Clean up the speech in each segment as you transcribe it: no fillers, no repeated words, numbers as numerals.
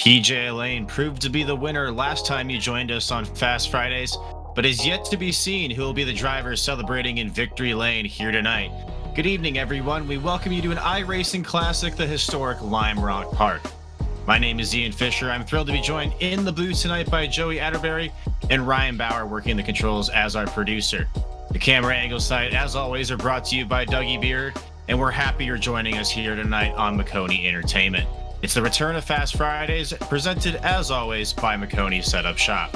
TJ Lane proved to be the winner last time you joined us on Fast Fridays, but is yet to be seen who will be the driver celebrating in Victory Lane here tonight. Good evening, everyone. We welcome you to an iRacing classic, the historic Lime Rock Park. My name is Ian Fisher. I'm thrilled to be joined in the booth tonight by Joey Atterbury and Ryan Bauer working the controls as our producer. The camera angles tonight, as always, are brought to you by Dougie Beard, and we're happy you're joining us here tonight on Maconi Entertainment. It's the return of Fast Fridays, presented as always by Maconi Setup Shop.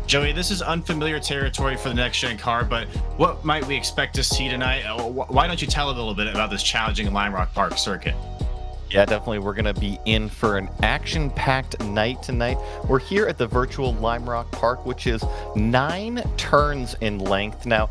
Joey, this is unfamiliar territory for the next-gen car, but what might we expect to see tonight? Why don't you tell a little bit about this challenging Lime Rock Park circuit? Yeah, definitely. We're going to be in for an action-packed night tonight. We're here at the virtual Lime Rock Park, which is 9 turns in length. Now,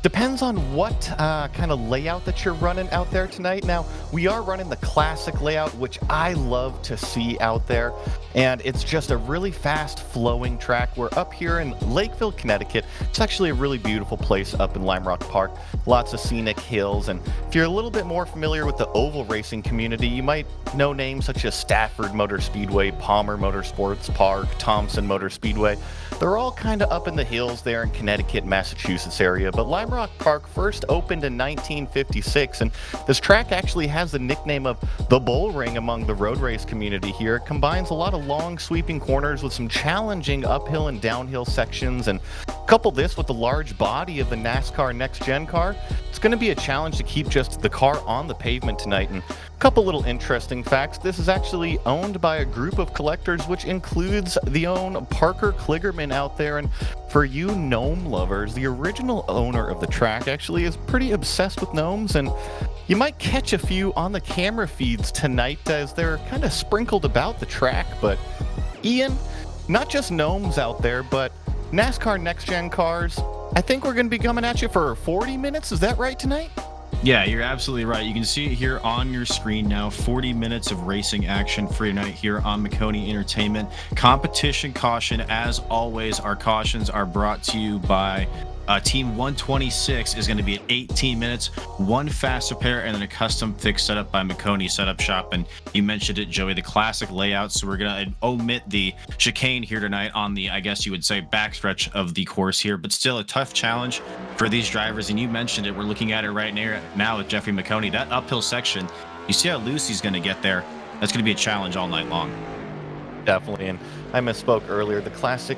depends on what kind of layout that you're running out there tonight. Now, we are running the classic layout, which I love to see out there. And it's just a really fast-flowing track. We're up here in Lakeville, Connecticut. It's actually a really beautiful place up in Lime Rock Park. Lots of scenic hills. And if you're a little bit more familiar with the oval racing community, you might know names such as Stafford Motor Speedway, Palmer Motorsports Park, Thompson Motor Speedway. They're all kind of up in the hills there in Connecticut, Massachusetts area. But Lime Rock Park first opened in 1956, and this track actually has the nickname of the Bull Ring among the road race community here. It combines a lot of long sweeping corners with some challenging uphill and downhill sections, and couple this with the large body of the NASCAR Next Gen car, it's going to be a challenge to keep just the car on the pavement tonight. And a couple little interesting facts. This is actually owned by a group of collectors, which includes the own Parker Kligerman out there. And for you gnome lovers, the original owner of the track actually is pretty obsessed with gnomes, and you might catch a few on the camera feeds tonight as they're kind of sprinkled about the track. But Ian, not just gnomes out there, but NASCAR Next Gen cars. I think we're going to be coming at you for 40 minutes. Is that right tonight? Yeah, you're absolutely right. You can see it here on your screen now. 40 minutes of racing action for tonight here on Maconi Entertainment. Competition caution, as always. Our cautions are brought to you by Team 126 is going to be at 18 minutes, one fast repair, and then a custom fix setup by Maconi Setup Shop. And you mentioned it, Joey, the classic layout. So we're going to omit the chicane here tonight on the, I guess you would say, backstretch of the course here, but still a tough challenge for these drivers. And you mentioned it. We're looking at it right now with Jeffrey Maconi. That uphill section, you see how loose he's going to get there. That's going to be a challenge all night long. Definitely. And I misspoke earlier. The classic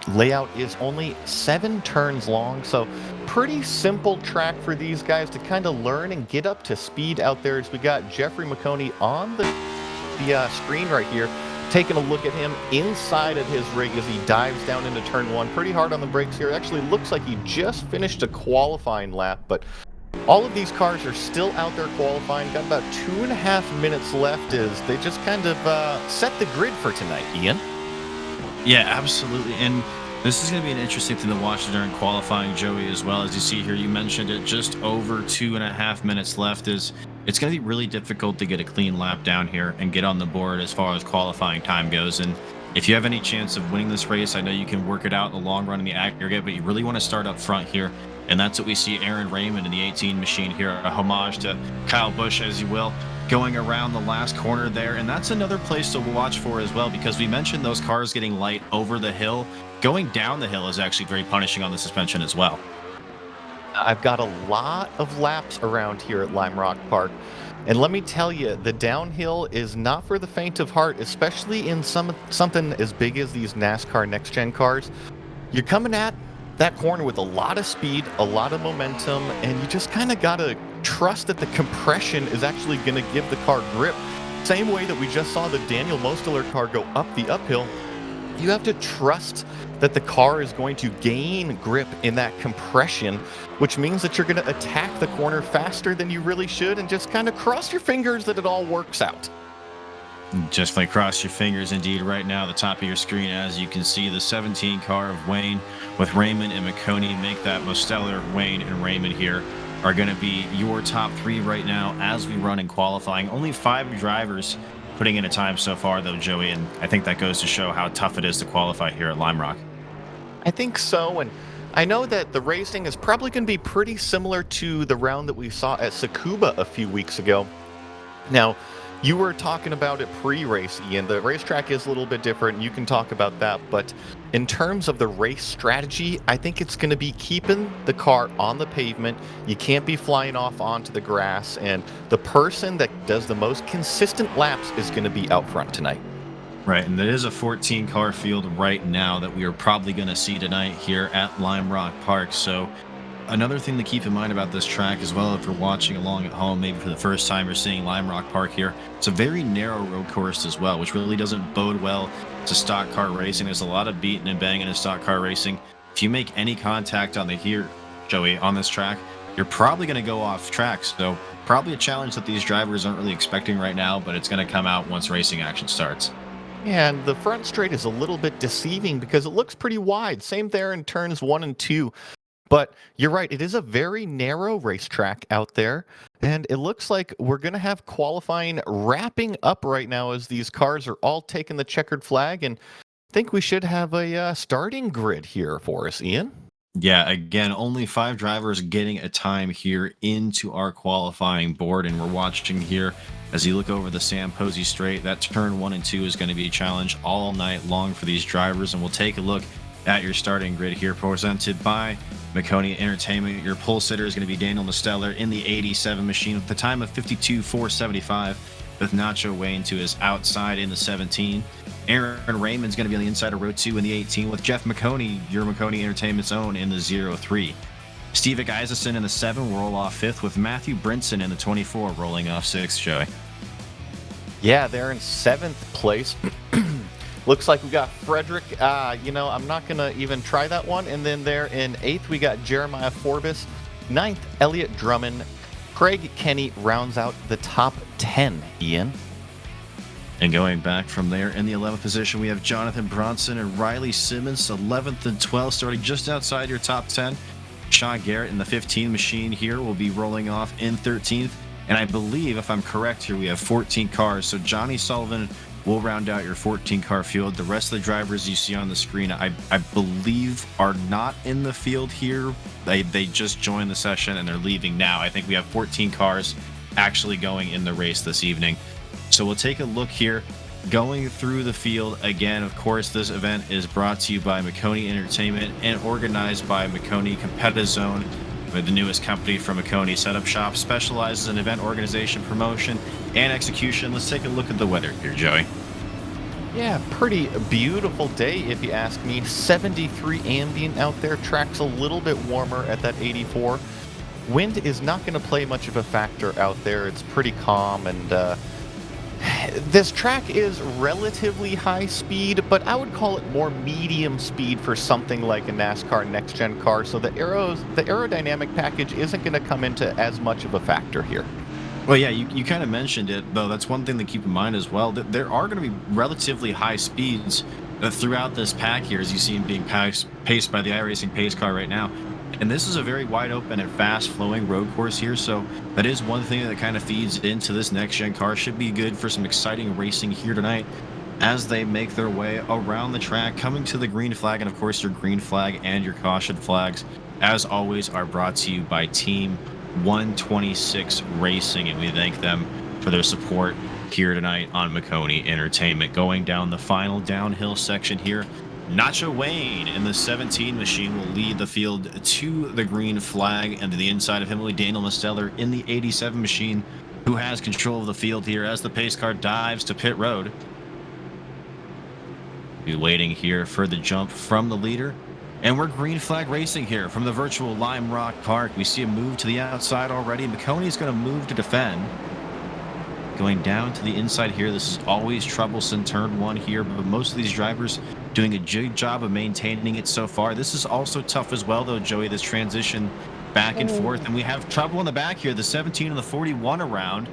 layout is only 7 turns long, so pretty simple track for these guys to kind of learn and get up to speed out there. As we got Jeffrey Maconi on the screen right here, taking a look at him inside of his rig as he dives down into turn 1. Pretty hard on the brakes here. It actually looks like he just finished a qualifying lap, but all of these cars are still out there qualifying. Got about 2.5 minutes left as they just kind of set the grid for tonight, Ian. Yeah, absolutely. And this is going to be an interesting thing to watch during qualifying, Joey, as well. As you see here, you mentioned it, just over 2.5 minutes left. It's going to be really difficult to get a clean lap down here and get on the board as far as qualifying time goes. And if you have any chance of winning this race, I know you can work it out in the long run in the aggregate, but you really want to start up front here. And that's what we see Aaron Raymond in the 18 machine here, a homage to Kyle Busch, as you will, going around the last corner there. And that's another place to watch for as well, because we mentioned those cars getting light over the hill. Going down the hill is actually very punishing on the suspension as well. I've got a lot of laps around here at Lime Rock Park, and let me tell you, the downhill is not for the faint of heart, especially in something as big as these NASCAR Next Gen cars. You're coming at that corner with a lot of speed, a lot of momentum, and you just kind of got to trust that the compression is actually going to give the car grip. Same way that we just saw the Daniel Mosteller car go up the uphill. You have to trust that the car is going to gain grip in that compression, which means that you're going to attack the corner faster than you really should, and just kind of cross your fingers that it all works out. Just like cross your fingers indeed. Right now, the top of your screen, as you can see, the 17 car of Wayne with Raymond and Maconi make that Mosteller. Wayne and Raymond here are going to be your top 3 right now as we run in qualifying. Only 5 drivers putting in a time so far, though, Joey, and I think that goes to show how tough it is to qualify here at Lime Rock. I think so, and I know that the racing is probably going to be pretty similar to the round that we saw at Tsukuba a few weeks ago. Now, You were talking about it pre-race, Ian. The racetrack is a little bit different. You can talk about that, but in terms of the race strategy, I think it's going to be keeping the car on the pavement. You can't be flying off onto the grass, and the person that does the most consistent laps is going to be out front tonight. Right, and there is a 14 car field right now that we are probably going to see tonight here at Lime Rock Park. So another thing to keep in mind about this track as well, if you're watching along at home, maybe for the first time you're seeing Lime Rock Park here, it's a very narrow road course as well, which really doesn't bode well to stock car racing. There's a lot of beating and banging in stock car racing. If you make any contact on the here, Joey, on this track, you're probably going to go off track. So probably a challenge that these drivers aren't really expecting right now, but it's going to come out once racing action starts. And the front straight is a little bit deceiving because it looks pretty wide. Same there in turns 1 and 2. But you're right, it is a very narrow racetrack out there. And it looks like we're going to have qualifying wrapping up right now as these cars are all taking the checkered flag. And I think we should have a starting grid here for us, Ian. Yeah, again, only 5 drivers getting a time here into our qualifying board, and we're watching here as you look over the Sam Posey Straight. That turn 1 and 2 is going to be a challenge all night long for these drivers, and we'll take a look at your starting grid here, presented by Maconi Entertainment. Your pole sitter is going to be Daniel Mosteller in the 87 machine with the time of 52.475, with Nacho Wayne to his outside in the 17. Aaron Raymond's going to be on the inside of row 2 in the 18, with Jeff Maconi, your Maconi Entertainment's own, in the 03. Steve Isaacson in the 7 will roll off 5th, with Matthew Brinson in the 24 rolling off 6th, Joey. Yeah, they're in 7th place. Looks like we got Frederick. I'm not going to even try that one. And then there in 8th, we got Jeremiah Forbes. 9th, Elliot Drummond. Craig Kenny rounds out the top 10, Ian. And going back from there, in the 11th position, we have Jonathan Bronson and Riley Simmons, 11th and 12th, starting just outside your top 10. Sean Garrett in the 15 machine here will be rolling off in 13th. And I believe, if I'm correct here, we have 14 cars. So Johnny Sullivan will round out your 14-car field. The rest of the drivers you see on the screen, I believe, are not in the field here. They just joined the session and they're leaving now. I think we have 14 cars actually going in the race this evening. So we'll take a look here, going through the field. Again, of course, this event is brought to you by Maconi Entertainment and organized by Maconi Competitive Zone, the newest company from Maconi Setup Shop, specializes in event organization, promotion, and execution. Let's take a look at the weather here, Joey. Yeah, pretty beautiful day if you ask me. 73 ambient out there. Track's a little bit warmer at that 84. Wind is not going to play much of a factor out there. It's pretty calm, and this track is relatively high speed, but I would call it more medium speed for something like a NASCAR next-gen car. So the aerodynamic package isn't going to come into as much of a factor here. Well, yeah, you kind of mentioned it, though. That's one thing to keep in mind as well. That there are going to be relatively high speeds throughout this pack here, as you see him being paced by the iRacing pace car right now. And this is a very wide open and fast flowing road course here. So that is one thing that kind of feeds into this next gen car. Should be good for some exciting racing here tonight as they make their way around the track, coming to the green flag. And of course, your green flag and your caution flags, as always, are brought to you by Team 126 Racing. And we thank them for their support here tonight on Maconi Entertainment. Going down the final downhill section here, Nacho Wayne in the 17 machine will lead the field to the green flag, and to the inside of him will be Daniel Mosteller in the 87 machine, who has control of the field here as the pace car dives to pit road. Be waiting here for the jump from the leader, and we're green flag racing here from the virtual Lime Rock Park. We see a move to the outside already. Maconi's going to move to defend. Going down to the inside here, this is always troublesome turn 1 here, but most of these drivers doing a good job of maintaining it so far. This is also tough as well, though, Joey, this transition back and forth. And we have trouble in the back here, the 17 and the 41 around.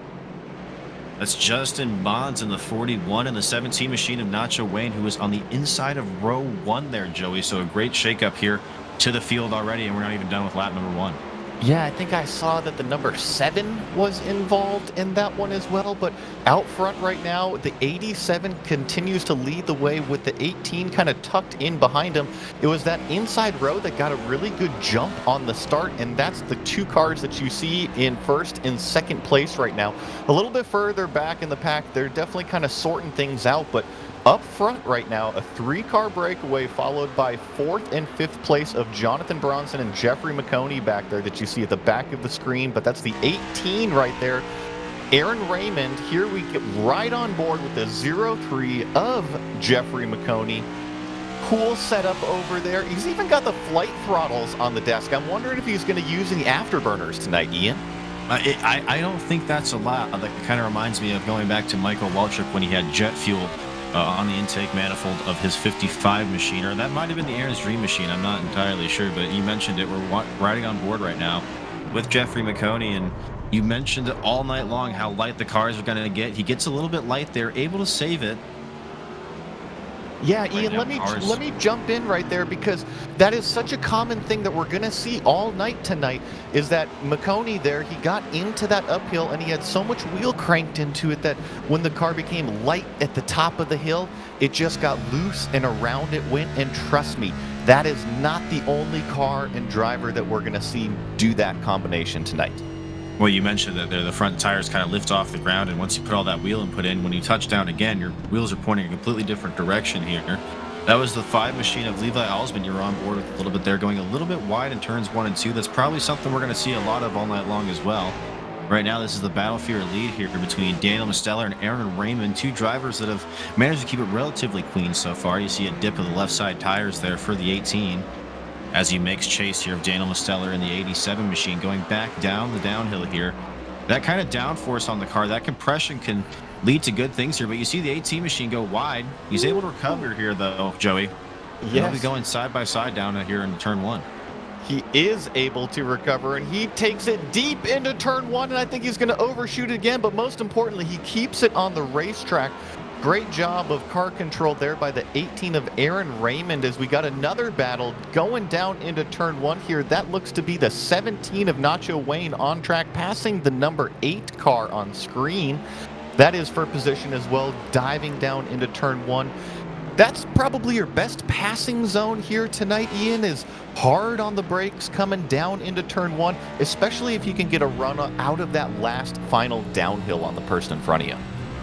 That's Justin Bonds in the 41 and the 17 machine of Nacho Wayne, who is on the inside of row 1 there, Joey. So a great shakeup here to the field already, and we're not even done with lap number 1. Yeah, I think I saw that the number 7 was involved in that one as well, but out front right now, the 87 continues to lead the way with the 18 kind of tucked in behind him. It was that inside row that got a really good jump on the start, and that's the 2 cars that you see in first and second place right now. A little bit further back in the pack, they're definitely kind of sorting things out, but up front right now, a 3-car breakaway followed by 4th and 5th place of Jonathan Bronson and Jeffrey Maconi back there that you see at the back of the screen, but that's the 18 right there. Aaron Raymond, here we get right on board with the 03 of Jeffrey Maconi. Cool setup over there. He's even got the flight throttles on the desk. I'm wondering if he's going to use any afterburners tonight, Ian. I don't think that's allowed. That kind of reminds me of going back to Michael Waltrip when he had jet fuel on the intake manifold of his 55 machine, or that might have been the Aaron's Dream machine. I'm not entirely sure, but you mentioned it. We're riding on board right now with Jeffrey Maconi, and you mentioned it all night long how light the cars are going to get. He gets a little bit light there, able to save it. Yeah, Ian, let me jump in right there because that is such a common thing that we're going to see all night tonight is that Maconi there, he got into that uphill and he had so much wheel cranked into it that when the car became light at the top of the hill, it just got loose and around it went. And trust me, that is not the only car and driver that we're going to see do that combination tonight. Well, you mentioned that the front tires kind of lift off the ground, and once you put all that wheel input in, when you touch down again, your wheels are pointing a completely different direction here. That was the 5 machine of Levi Alsman. You were on board with a little bit there, going a little bit wide in turns 1 and 2. That's probably something we're going to see a lot of all night long as well. Right now, this is the Battlefield lead here between Daniel Mosteller and Aaron Raymond, 2 drivers that have managed to keep it relatively clean so far. You see a dip of the left side tires there for the 18. As he makes chase here of Daniel Mosteller in the 87 machine, going back down the downhill here. That kind of downforce on the car, that compression can lead to good things here, but you see the 18 machine go wide. He's able to recover here, though, Joey. Yes. He'll be going side by side down here in turn 1. He is able to recover, and he takes it deep into turn 1, and I think he's going to overshoot it again, but most importantly, he keeps it on the racetrack. Great job of car control there by the 18 of Aaron Raymond as we got another battle going down into turn 1 here. That looks to be the 17 of Nacho Wayne on track, passing the number 8 car on screen. That is for position as well, diving down into turn 1. That's probably your best passing zone here tonight, Ian, is hard on the brakes coming down into turn 1, especially if you can get a run out of that last final downhill on the person in front of you.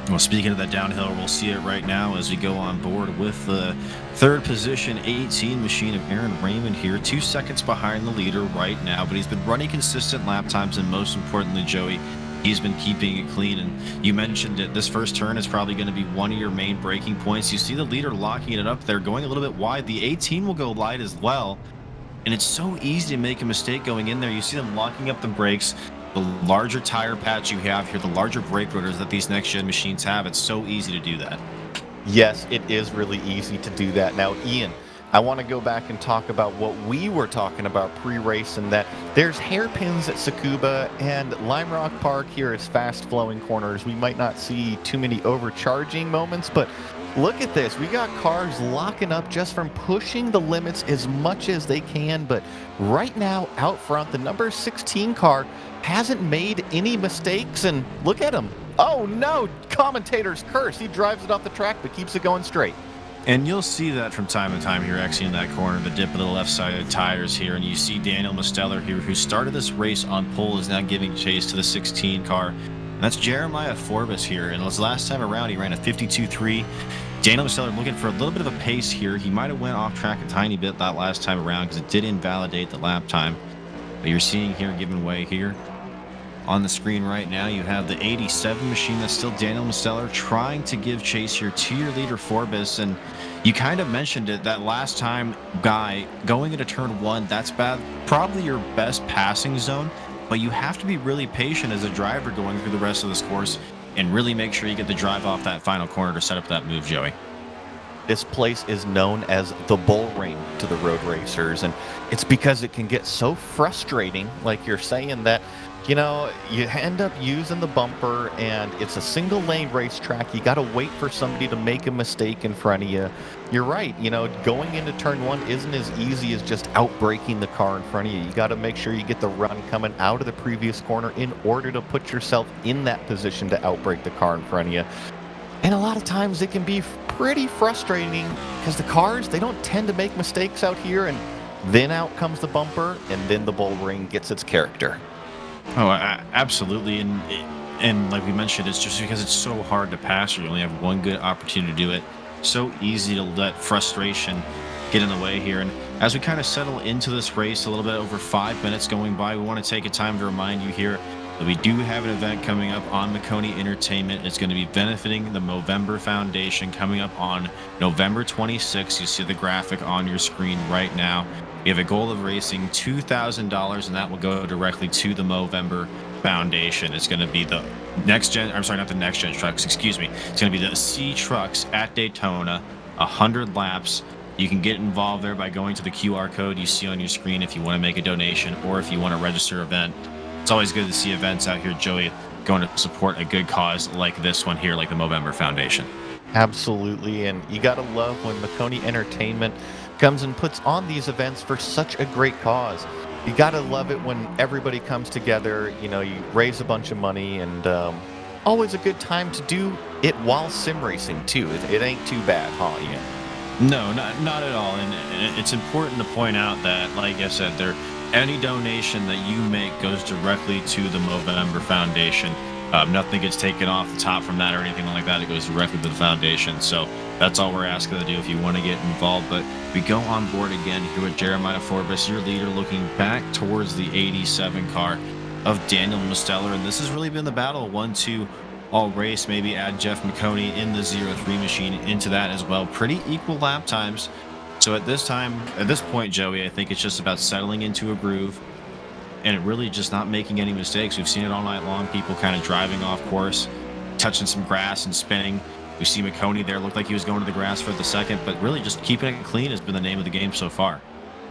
Well, speaking of that downhill, we'll see it right now as we go on board with the 3rd position 18 machine of Aaron Raymond here, 2 seconds behind the leader right now, but he's been running consistent lap times, and most importantly, Joey, he's been keeping it clean. And you mentioned it, this first turn is probably going to be one of your main braking points. You see the leader locking it up there, going a little bit wide. The 18 will go light as well, and it's so easy to make a mistake going in there. You see them locking up the brakes. The larger tire patch you have here, the larger brake rotors that these next-gen machines have, it's so easy to do that. Yes, it is really easy to do that. Now, Ian, I want to go back and talk about what we were talking about pre-race, and that there's hairpins at Tsukuba, and Lime Rock Park here is fast-flowing corners. We might not see too many overcharging moments, but look at this. We got cars locking up just from pushing the limits as much as they can, but right now, out front, the number 16 car hasn't made any mistakes, and look at him. Oh no, commentator's curse. He drives it off the track but keeps it going straight. And you'll see that from time to time here, actually, in that corner, the dip of the left side of the tires here. And you see Daniel Mosteller here, who started this race on pole, is now giving chase to the 16 car. And that's Jeremiah Forbes here. And this last time around, he ran a 52.3. Daniel Mosteller looking for a little bit of a pace here. He might have went off track a tiny bit that last time around because it did invalidate the lap time. But you're seeing here giving way here. On the screen right now, you have the 87 machine. That's still Daniel Mosteller trying to give chase here to your leader, Forbes. And you kind of mentioned it, that last time guy going into turn 1, that's bad. Probably your best passing zone, but you have to be really patient as a driver going through the rest of this course and really make sure you get the drive off that final corner to set up that move, Joey. This place is known as the bull ring to the road racers, and it's because it can get so frustrating, like you're saying, that You end up using the bumper, and it's a single lane racetrack. You got to wait for somebody to make a mistake in front of you. You're right. Going into turn one isn't as easy as just outbraking the car in front of you. You got to make sure you get the run coming out of the previous corner in order to put yourself in that position to outbrake the car in front of you. And a lot of times it can be pretty frustrating because the cars, they don't tend to make mistakes out here. And then out comes the bumper, and then the bull ring gets its character. Oh, absolutely. And like we mentioned, it's just because it's so hard to pass. You only have one good opportunity to do it. So easy to let frustration get in the way here. And as we kind of settle into this race, a little bit over 5 minutes going by, we want to take a time to remind you here that we do have an event coming up on Maconi Entertainment. It's going to be benefiting the Movember Foundation coming up on November 26th. You see the graphic on your screen right now. We have a goal of raising $2,000, and that will go directly to the Movember Foundation. It's going to be the next gen, I'm sorry, not the next gen trucks, excuse me. It's going to be the C trucks at Daytona, 100 laps. You can get involved there by going to the QR code you see on your screen if you want to make a donation or if you want to register an event. It's always good to see events out here, Joey, going to support a good cause like this one here, like the Movember Foundation. Absolutely, and you gotta love when Maconi Entertainment comes and puts on these events for such a great cause. You gotta love it when everybody comes together, you raise a bunch of money, and always a good time to do it while sim racing, too. It ain't too bad, huh, Ian? No, not at all. And it's important to point out that, like I said, any donation that you make goes directly to the Movember Foundation. Nothing gets taken off the top from that or anything like that. It goes directly to the foundation. So that's all we're asking to do if you want to get involved. But we go on board again here with Jeremiah Forbes, your leader, looking back towards the 87 car of Daniel Mosteller. And this has really been the battle 1-2 all race. Maybe add Jeff Maconi in the 0-3 machine into that as well. Pretty equal lap times. So at this point, Joey, I think it's just about settling into a groove and really just not making any mistakes. We've seen it all night long. People kind of driving off course, touching some grass and spinning. We see Maconi there. Looked like he was going to the grass for the second, but really just keeping it clean has been the name of the game so far.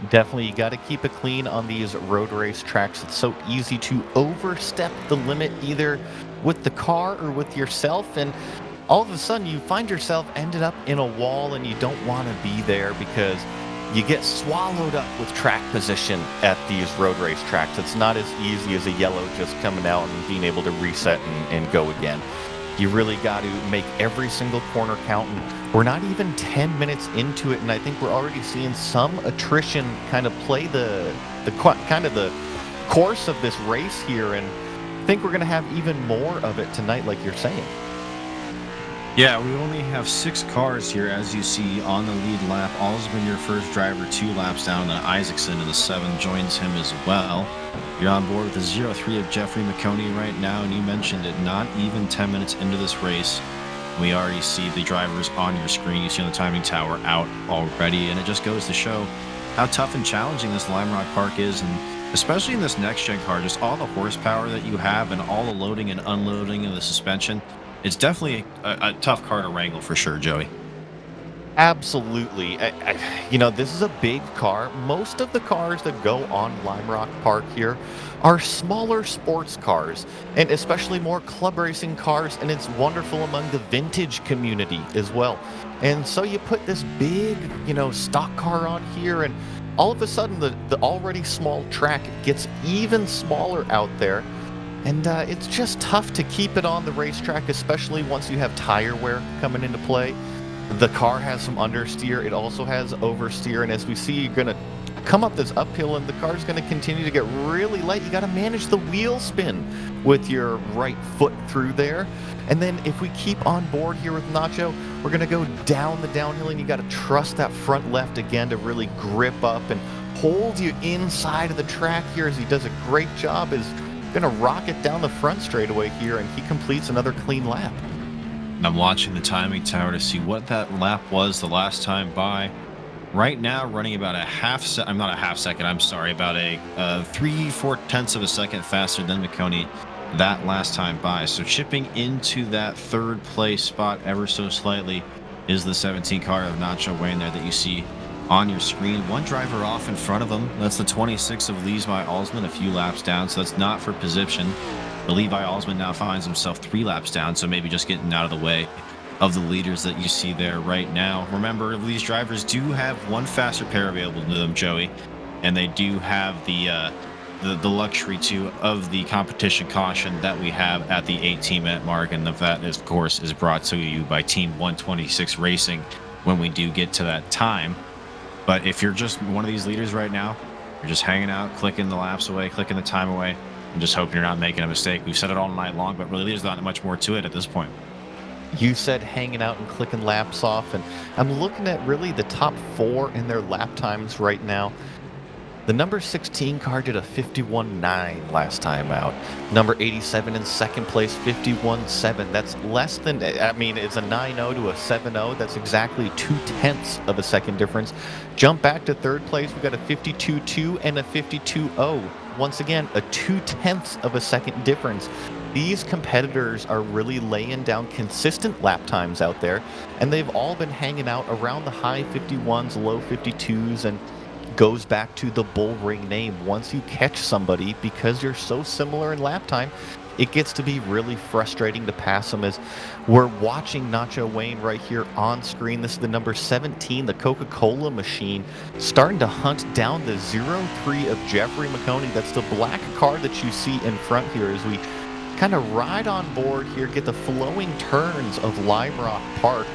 Definitely, you got to keep it clean on these road race tracks. It's so easy to overstep the limit either with the car or with yourself, and all of a sudden you find yourself ended up in a wall and you don't want to be there because you get swallowed up with track position at these road race tracks. It's not as easy as a yellow just coming out and being able to reset and go again. You really got to make every single corner count. And we're not even 10 minutes into it, and I think we're already seeing some attrition kind of play the course of this race here, and I think we're going to have even more of it tonight, like you're saying. Yeah, we only have 6 cars here, as you see, on the lead lap. All's been your first driver 2 laps down, and Isaacson in the 7 joins him as well. You're on board with the 0-3 of Jeffrey Maconi right now, and you mentioned it, not even 10 minutes into this race. We already see the drivers on your screen. You see on the timing tower out already, and it just goes to show how tough and challenging this Lime Rock Park is, and especially in this next-gen car, just all the horsepower that you have and all the loading and unloading of the suspension. It's definitely a tough car to wrangle for sure, Joey. Absolutely. This is a big car. Most of the cars that go on Lime Rock Park here are smaller sports cars, and especially more club racing cars, and it's wonderful among the vintage community as well. And so you put this big, stock car on here, and all of a sudden the already small track gets even smaller out there. And it's just tough to keep it on the racetrack, especially once you have tire wear coming into play. The car has some understeer. It also has oversteer. And as we see, you're going to come up this uphill and the car's going to continue to get really light. You got to manage the wheel spin with your right foot through there. And then if we keep on board here with Nacho, we're going to go down the downhill, and you got to trust that front left again to really grip up and hold you inside of the track here, as he does a great job. Is going to rocket down the front straightaway here, and he completes another clean lap. I'm watching the timing tower to see what that lap was the last time by. Right now, running about about a 3/4 of a second faster than Maconi that last time by. So chipping into that 3rd place spot ever so slightly is the 17 car of Nacho Wayne there that you see on your screen. One driver off in front of him. That's the 26 of Levi Alsman, a few laps down. So that's not for position. But Levi Alsman now finds himself 3 laps down. So maybe just getting out of the way of the leaders that you see there right now. Remember, these drivers do have one faster pair available to them, Joey, and they do have the luxury too of the competition caution that we have at the 8-team mark, and that of course is brought to you by Team 126 Racing when we do get to that time. But if you're just one of these leaders right now, you're just hanging out, clicking the laps away, clicking the time away, and just hoping you're not making a mistake. We've said it all night long, but really there's not much more to it at this point. You said hanging out and clicking laps off, and I'm looking at really the top 4 in their lap times right now. The number 16 car did a 51.9 last time out. Number 87 in second place, 51.7. That's less than, I mean, it's a 9.0 to a 7.0. That's exactly 0.2 of a second difference. Jump back to third place, we got a 52.2 and a 52.0. Once again, a 0.2 of a second difference. These competitors are really laying down consistent lap times out there, and they've all been hanging out around the high 51s, low 52s, and goes back to the bull ring name. Once you catch somebody, because you're so similar in lap time, it gets to be really frustrating to pass them. As we're watching Nacho Wayne right here on screen, this is the number 17, the Coca-Cola machine, starting to hunt down the 03 of Jeffrey Maconi. That's the black car that you see in front here as we kind of ride on board here, get the flowing turns of Lime Rock Park.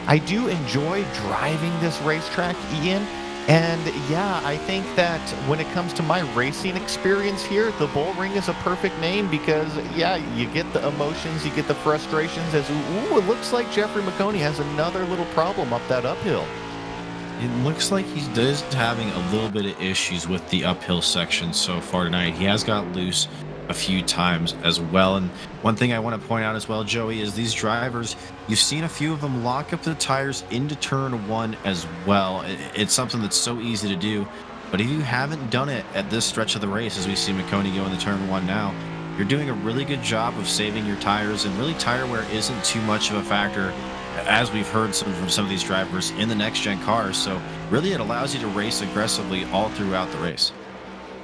I do enjoy driving this racetrack, Ian. And yeah, I think that when it comes to my racing experience here, the Bull Ring is a perfect name because, yeah, you get the emotions, you get the frustrations as, ooh, it looks like Jeffrey Maconi has another little problem up that uphill. It looks like he is having a little bit of issues with the uphill section so far tonight. He has got loose a few times as well. And one thing I want to point out as well, Joey, is these drivers, you've seen a few of them lock up the tires into turn 1 as well. It's something that's so easy to do, but if you haven't done it at this stretch of the race, as we see Maconi go into turn 1 now, you're doing a really good job of saving your tires, and really tire wear isn't too much of a factor, as we've heard from some of these drivers in the next gen cars. So really it allows you to race aggressively all throughout the race.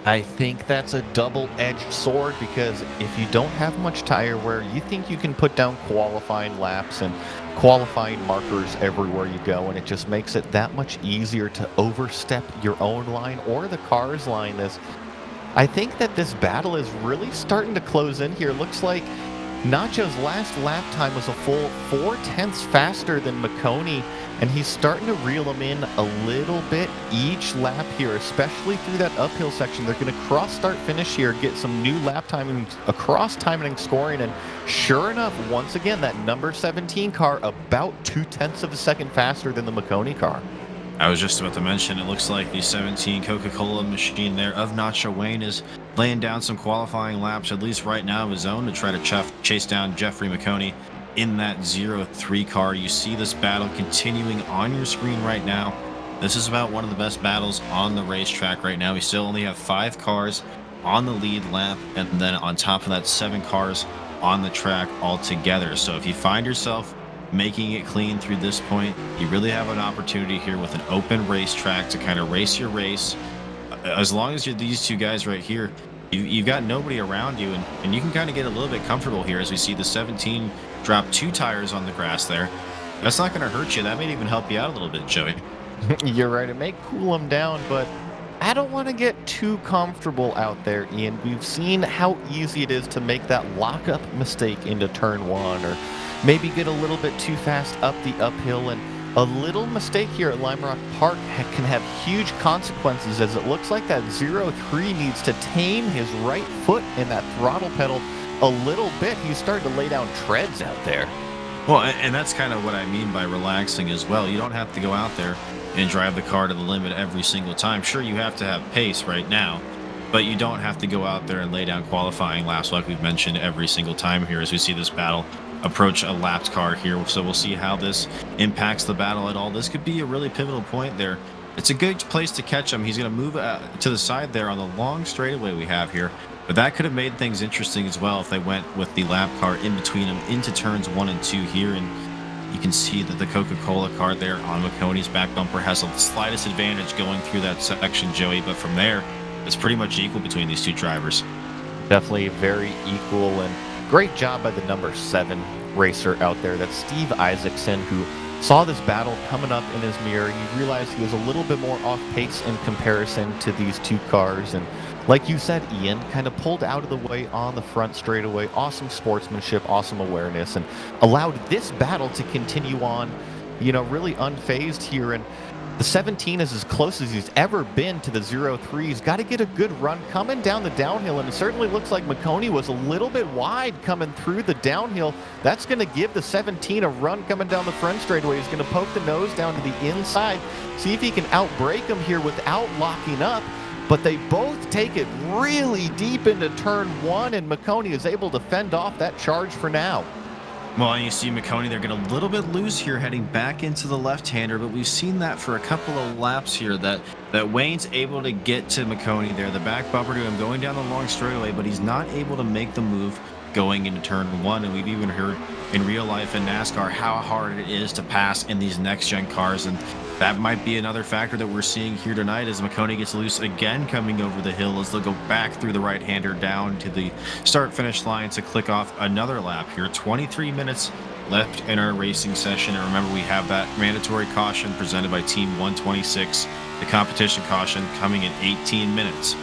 I think that's a double-edged sword because if you don't have much tire wear, you think you can put down qualifying laps and qualifying markers everywhere you go, and it just makes it that much easier to overstep your own line or the car's line. As I think that this battle is really starting to close in here. Looks like Nacho's last lap time was a full 0.4 faster than Maconi, and he's starting to reel him in a little bit each lap here, especially through that uphill section. They're going to cross start finish here, get some new lap timing across timing scoring, and sure enough, once again, that number 17 car about 0.2 of a second faster than the Maconi car. I was just about to mention, it looks like the 17 Coca-Cola machine there of Nacho Wayne is laying down some qualifying laps, at least right now, of his own to try to chase down Jeffrey Maconi in that 03 car. You see this battle continuing on your screen right now. This is about one of the best battles on the racetrack right now. We still only have 5 cars on the lead lap, and then on top of that, 7 cars on the track altogether. So if you find yourself making it clean through this point, you really have an opportunity here with an open racetrack to kind of race your race. As long as you're these two guys right here, you've got nobody around you, and you can kind of get a little bit comfortable here as we see the 17 drop 2 tires on the grass there. That's not going to hurt you. That may even help you out a little bit, Joey. You're right. It may cool them down, but I don't want to get too comfortable out there, Ian. We've seen how easy it is to make that lockup mistake into turn 1, or maybe get a little bit too fast up the uphill, and a little mistake here at Lime Rock Park can have huge consequences, as it looks like that 03 needs to tame his right foot in that throttle pedal a little bit. He's starting to lay down treads out there. Well, and that's kind of what I mean by relaxing as well. You don't have to go out there and drive the car to the limit every single time. Sure, you have to have pace right now, but you don't have to go out there and lay down qualifying laps like we've mentioned every single time here as we see this battle approach a lapped car here. So we'll see how this impacts the battle at all. This could be a really pivotal point there. It's a good place to catch him. He's going to move to the side there on the long straightaway we have here, but that could have made things interesting as well if they went with the lap car in between them into turns 1 and 2 here. And You can see that the Coca-Cola car there on Maconi's back bumper has the slightest advantage going through that section, Joey. But from there, it's pretty much equal between these two drivers. Definitely very equal, and great job by the number 7 racer out there. That's Steve Isaacson, who saw this battle coming up in his mirror. He realized he was a little bit more off pace in comparison to these two cars. And like you said, Ian, kind of pulled out of the way on the front straightaway. Awesome sportsmanship, awesome awareness, and allowed this battle to continue on, really unfazed here. And the 17 is as close as he's ever been to the 03. He's got to get a good run coming down the downhill, and it certainly looks like Maconi was a little bit wide coming through the downhill. That's going to give the 17 a run coming down the front straightaway. He's going to poke the nose down to the inside, see if he can outbrake him here without locking up. But they both take it really deep into turn 1, and Maconi is able to fend off that charge for now. Well, you see Maconi, they're getting a little bit loose here heading back into the left-hander, but we've seen that for a couple of laps here that Wayne's able to get to Maconi there. The back bumper to him going down the long straightaway, but he's not able to make the move going into turn 1. And we've even heard in real life in NASCAR how hard it is to pass in these next-gen cars. And that might be another factor that we're seeing here tonight as Maconi gets loose again coming over the hill as they'll go back through the right-hander down to the start-finish line to click off another lap here. 23 minutes left in our racing session. And remember, we have that mandatory caution presented by Team 126, the competition caution coming in 18 minutes.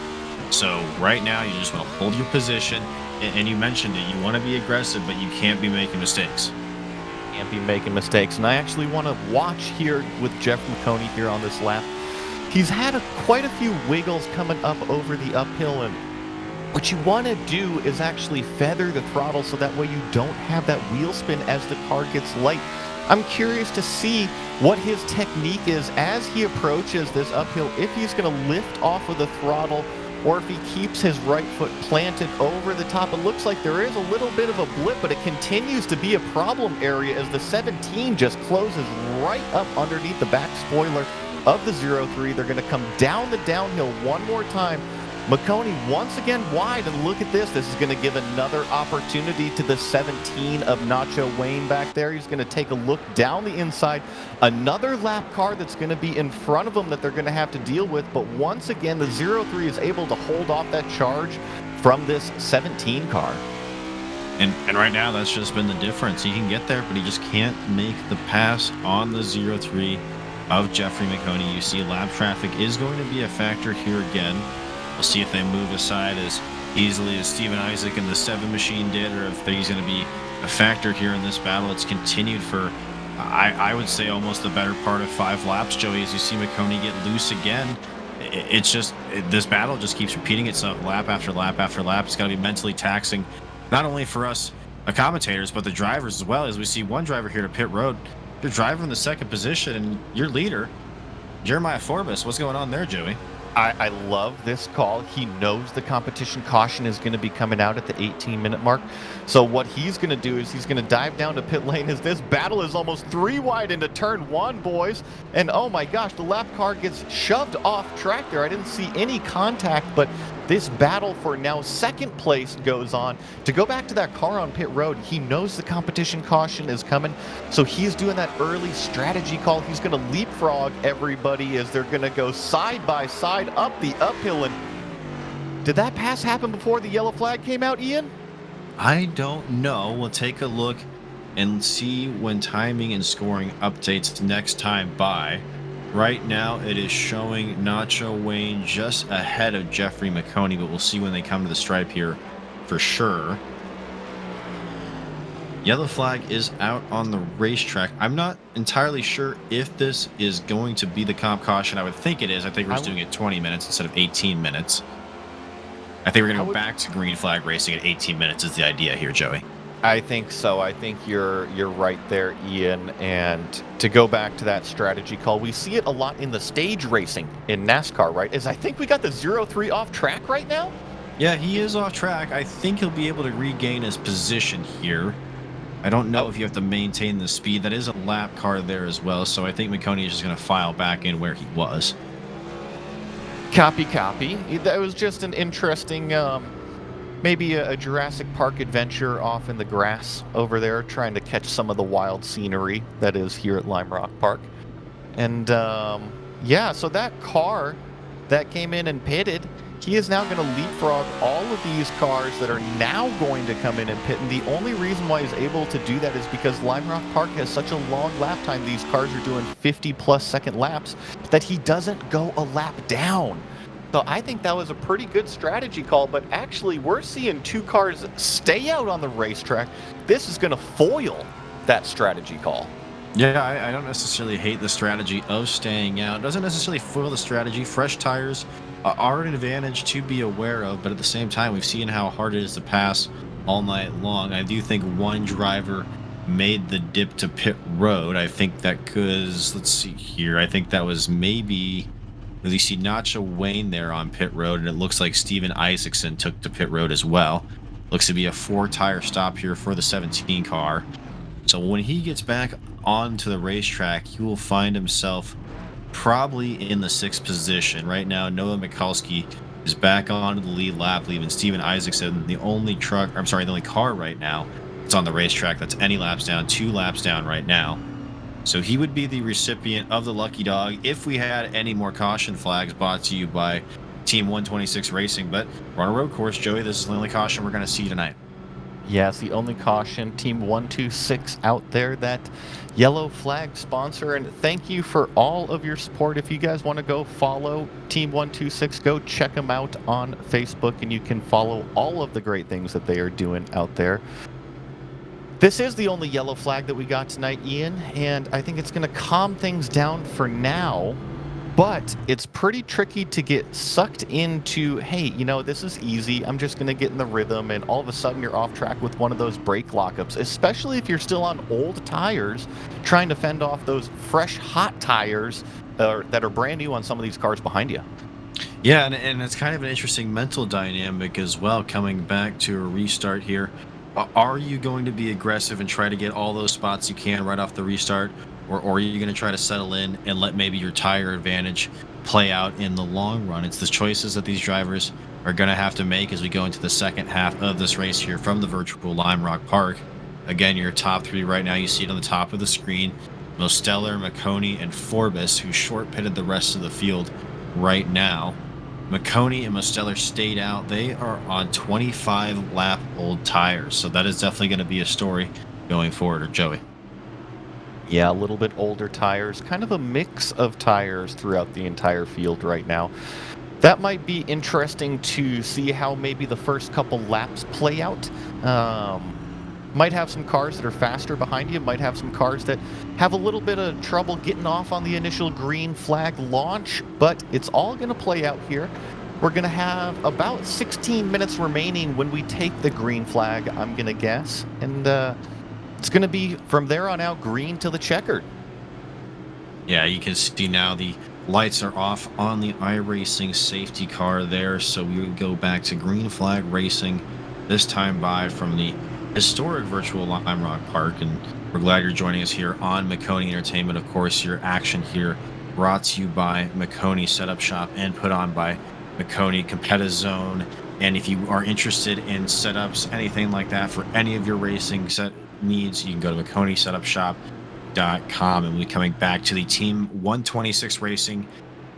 So right now, you just want to hold your position. And you mentioned it, you want to be aggressive, but you can't be making mistakes. Can't be making mistakes. And I actually want to watch here with Jeff Maconi here on this lap. He's had quite a few wiggles coming up over the uphill, and what you want to do is actually feather the throttle so that way you don't have that wheel spin as the car gets light. I'm curious to see what his technique is as he approaches this uphill, if he's going to lift off of the throttle or if he keeps his right foot planted over the top. It looks like there is a little bit of a blip, but it continues to be a problem area as the 17 just closes right up underneath the back spoiler of the 03. They're going to come down the downhill one more time. Maconi once again wide, and look at this. This is going to give another opportunity to the 17 of Nacho Wayne back there. He's going to take a look down the inside. Another lap car that's going to be in front of him that they're going to have to deal with. But once again, the 03 is able to hold off that charge from this 17 car. And right now, that's just been the difference. He can get there, but he just can't make the pass on the 03 of Jeffrey Maconi. You see lap traffic is going to be a factor here again. We'll see if they move aside as easily as Steven Isaac and the 7 machine did, or if he's going to be a factor here in this battle. It's continued for, I would say, almost the better part of 5 laps, Joey, as you see Maconi get loose again. It's just, this battle just keeps repeating itself lap after lap after lap. It's got to be mentally taxing, not only for us commentators, but the drivers as well. As we see one driver here to pit road, your driver in the 2nd position, and your leader, Jeremiah Forbes. What's going on there, Joey? I love this call. He knows the competition caution is going to be coming out at the 18-minute mark. So what he's going to do is he's going to dive down to pit lane as this battle is almost 3 wide into turn 1, boys. And oh my gosh, the lap car gets shoved off track there. I didn't see any contact, but this battle for now 2nd place goes on. To go back to that car on pit road, he knows the competition caution is coming. So he's doing that early strategy call. He's going to leapfrog everybody as they're going to go side by side up the uphill. And did that pass happen before the yellow flag came out, Ian? I don't know. We'll take a look and see when timing and scoring updates next time by. Right now, it is showing Nacho Wayne just ahead of Jeffrey Maconi, but we'll see when they come to the stripe here for sure. Yellow flag is out on the racetrack. I'm not entirely sure if this is going to be the comp caution. I would think it is. I think we're just doing it 20 minutes instead of 18 minutes. I think we're going to go back to green flag racing at 18 minutes is the idea here, Joey. I think so. I think you're right there, Ian. And to go back to that strategy call, we see it a lot in the stage racing in NASCAR, right? Is I think we got the 03 off track right now. Yeah, he is off track. I think he'll be able to regain his position here. I don't know if you have to maintain the speed. That is a lap car there as well. So I think Maconi is just going to file back in where he was. Copy. That was just an interesting maybe a Jurassic Park adventure off in the grass over there, trying to catch some of the wild scenery that is here at Lime Rock Park. And yeah, so that car that came in and pitted, he is now going to leapfrog all of these cars that are now going to come in and pit. And the only reason why he's able to do that is because Lime Rock Park has such a long lap time. These cars are doing 50+ second laps that he doesn't go a lap down. So I think that was a pretty good strategy call, but actually we're seeing two cars stay out on the racetrack. This is going to foil that strategy call. Yeah, I don't necessarily hate the strategy of staying out. It doesn't necessarily foil the strategy. Fresh tires are an advantage to be aware of, but at the same time, we've seen how hard it is to pass all night long. I do think one driver made the dip to pit road. I think that because, let's see here, I think that was maybe, because you see Nacho Wayne there on pit road, and it looks like Steven Isaacson took to pit road as well. Looks to be a 4-tire stop here for the 17 car. So when he gets back onto the racetrack, he will find himself probably in the 6th position. Right now, Noah Mikulski is back onto the lead lap, leaving Steven Isaacson the only the only car right now that's on the racetrack that's any laps down, 2 laps down right now. So he would be the recipient of the lucky dog if we had any more caution flags brought to you by Team 126 Racing. But we're on a road course, Joey. This is the only caution we're going to see tonight. Yeah, it's the only caution. Team 126 out there, that yellow flag sponsor. And thank you for all of your support. If you guys want to go follow Team 126, go check them out on Facebook, and you can follow all of the great things that they are doing out there. This is the only yellow flag that we got tonight, Ian, and I think it's going to calm things down for now. But it's pretty tricky to get sucked into, hey, you know, this is easy. I'm just going to get in the rhythm, and all of a sudden you're off track with one of those brake lockups, especially if you're still on old tires trying to fend off those fresh, hot tires that are brand new on some of these cars behind you. Yeah, and it's kind of an interesting mental dynamic as well, coming back to a restart here. Are you going to be aggressive and try to get all those spots you can right off the restart? Or are you going to try to settle in and let maybe your tire advantage play out in the long run? It's the choices that these drivers are going to have to make as we go into the second half of this race here from the virtual Lime Rock Park. Again, your top 3 right now, you see it on the top of the screen. Mosteller, Maconi, and Forbes, who short pitted the rest of the field right now. Maconi and Mosteller stayed out. They are on 25 lap old tires. So that is definitely going to be a story going forward, or Joey. Yeah, a little bit older tires, kind of a mix of tires throughout the entire field right now. That might be interesting to see how maybe the first couple laps play out. Might have some cars that are faster behind you, might have some cars that have a little bit of trouble getting off on the initial green flag launch, but it's all going to play out here. We're going to have about 16 minutes remaining when we take the green flag, I'm going to guess. And it's going to be from there on out green to the checkered. Yeah, you can see now the lights are off on the iRacing safety car there. So we would go back to green flag racing, this time by from the historic virtual Lime Rock Park. And we're glad you're joining us here on Maconi Entertainment. Of course, your action here brought to you by Maconi Setup Shop and put on by Maconi Competitive Zone. And if you are interested in setups, anything like that for any of your racing set needs, you can go to MaconiSetupShop.com. And we'll be coming back to the Team 126 Racing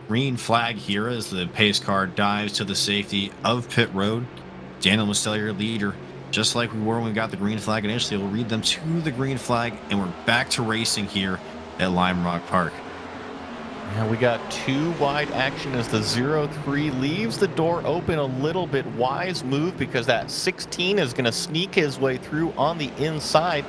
green flag here as the pace car dives to the safety of pit road. Daniel Mosteller, your leader, just like we were when we got the green flag initially. We'll read them to the green flag, and we're back to racing here at Lime Rock Park. Yeah, we got 2 wide action as the 03 leaves the door open a little bit. Wise move, because that 16 is going to sneak his way through on the inside.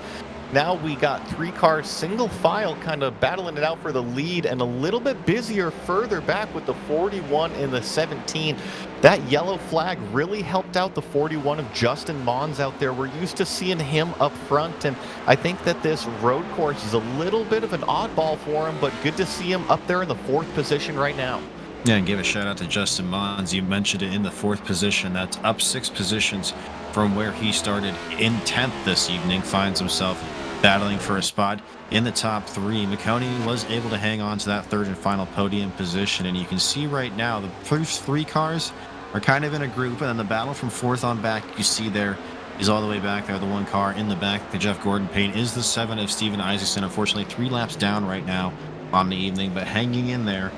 Now we got 3 cars single file kind of battling it out for the lead, and a little bit busier further back with the 41 and the 17. That yellow flag really helped out the 41 of Justin Mons out there. We're used to seeing him up front, and I think that this road course is a little bit of an oddball for him, but good to see him up there in the 4th position right now. Yeah, and give a shout out to Justin Mons. You mentioned it, in the 4th position. That's up 6 positions from where he started in 10th this evening. Finds himself battling for a spot in the top 3. Maconi was able to hang on to that 3rd and final podium position, and you can see right now the first 3 cars are kind of in a group, and then the battle from fourth on back you see there is all the way back there. The one car in the back, the Jeff Gordon paint, is the 7 of Steven Isaacson. Unfortunately, 3 laps down right now on the evening, but hanging in there,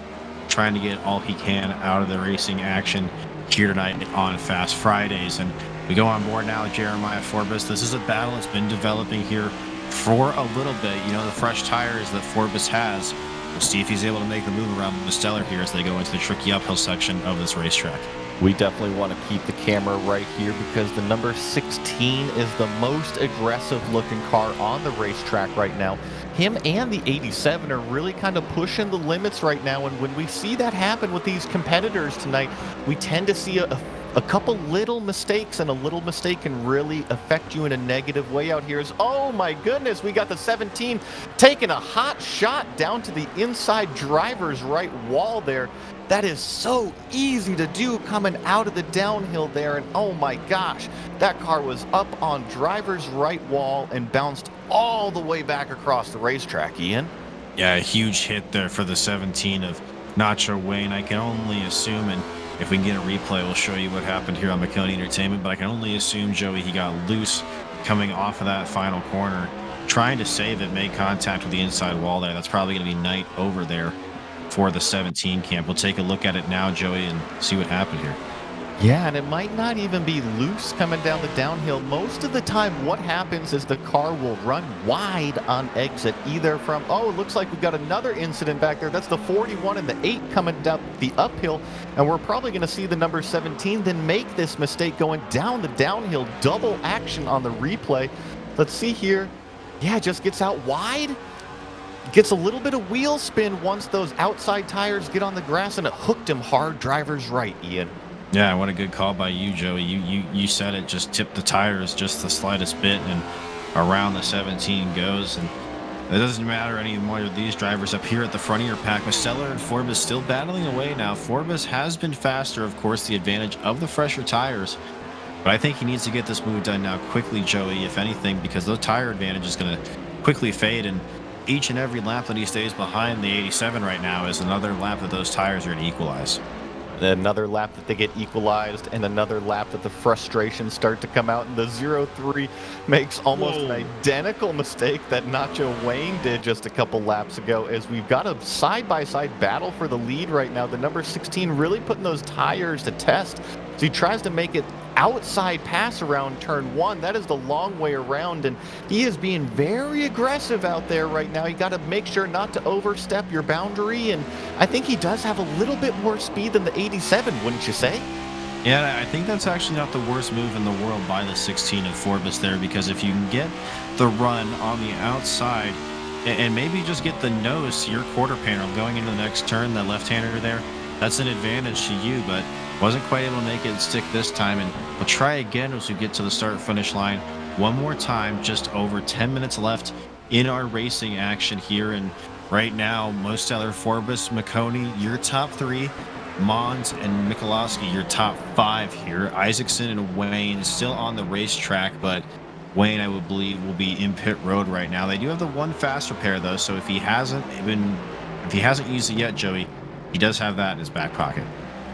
trying to get all he can out of the racing action here tonight on Fast Fridays. And we go on board now with Jeremiah Forbes. This is a battle that's been developing here for a little bit. You know, the fresh tires that Forbes has. We'll see if he's able to make the move around Mosteller here as they go into the tricky uphill section of this racetrack. We definitely want to keep the camera right here because the number 16 is the most aggressive looking car on the racetrack right now. Him and the 87 are really kind of pushing the limits right now, and when we see that happen with these competitors tonight, we tend to see a couple little mistakes, and a little mistake can really affect you in a negative way out here. Oh my goodness, we got the 17 taking a hot shot down to the inside driver's right wall there. That is so easy to do coming out of the downhill there, and oh my gosh, that car was up on driver's right wall and bounced all the way back across the racetrack, Ian. Yeah, a huge hit there for the 17 of Nacho Wayne. I can only assume, and if we can get a replay, we'll show you what happened here on Maconi Entertainment, but I can only assume, Joey, he got loose coming off of that final corner, trying to save it, made contact with the inside wall there. That's probably going to be night over there for the 17 camp. We'll take a look at it now, Joey, and see what happened here. Yeah, and it might not even be loose coming down the downhill. Most of the time, what happens is the car will run wide on exit, either from, oh, it looks like we've got another incident back there. That's the 41 and the 8 coming down the uphill, and we're probably going to see the number 17 then make this mistake going down the downhill. Double action on the replay. Let's see here. Yeah, just gets out wide. Gets a little bit of wheel spin once those outside tires get on the grass, and it hooked him hard driver's right, Ian. Yeah, what a good call by you, Joey. You said it, just tipped the tires just the slightest bit, and around the 17 goes. And it doesn't matter anymore. These drivers up here at the front of your pack, Mosteller and Forbes still battling away now. Forbes has been faster, of course, the advantage of the fresher tires. But I think he needs to get this move done now quickly, Joey, if anything, because the tire advantage is going to quickly fade. And each and every lap that he stays behind the 87 right now is another lap that those tires are going to equalize. Another lap that they get equalized, and another lap that the frustrations start to come out, and the 0-3 makes almost an identical mistake that Nacho Wayne did just a couple laps ago, as we've got a side-by-side battle for the lead right now. The number 16 really putting those tires to test. So he tries to make it outside pass around turn 1. That is the long way around, and he is being very aggressive out there right now. You got to make sure not to overstep your boundary, and I think he does have a little bit more speed than the 87, wouldn't you say? Yeah, I think that's actually not the worst move in the world by the 16 of Forbes there, because if you can get the run on the outside and maybe just get the nose to your quarter panel going into the next turn, that left-hander there, that's an advantage to you, but wasn't quite able to make it stick this time. And we'll try again as we get to the start-finish line one more time. Just over 10 minutes left in our racing action here. And right now, Mosteller, Forbes, Maconi, your top 3. Mons and Michalowski, your top 5 here. Isaacson and Wayne still on the racetrack, but Wayne, I would believe, will be in pit road right now. They do have the one faster pair, though, so if he hasn't used it yet, Joey, he does have that in his back pocket.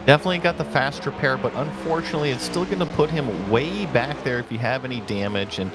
Definitely got the fast repair, but unfortunately it's still going to put him way back there if you have any damage. And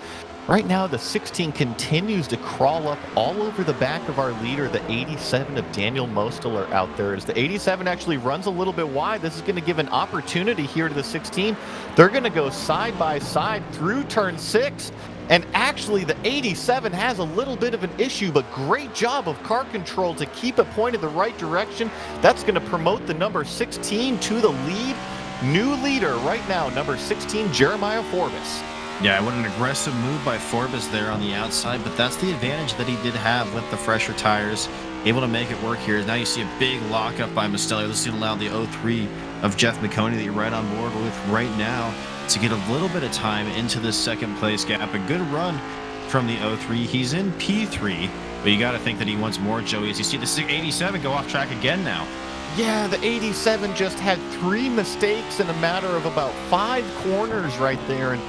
right now the 16 continues to crawl up all over the back of our leader, the 87 of Daniel Mosteller out there. As the 87 actually runs a little bit wide, this is going to give an opportunity here to the 16. They're going to go side by side through turn 6. And actually, the 87 has a little bit of an issue, but great job of car control to keep it pointed the right direction. That's going to promote the number 16 to the lead. New leader right now, number 16, Jeremiah Forbes. Yeah, what an aggressive move by Forbes there on the outside, but that's the advantage that he did have with the fresher tires. Able to make it work here. Now you see a big lockup by Mosteller. This is going to allow the 03 of Jeff Maconi that you're right on board with right now to get a little bit of time into this second place gap. A good run from the 03. He's in P3, but you got to think that he wants more, Joey, as you see the 87 go off track again now. Yeah, the 87 just had 3 mistakes in a matter of about 5 corners right there, and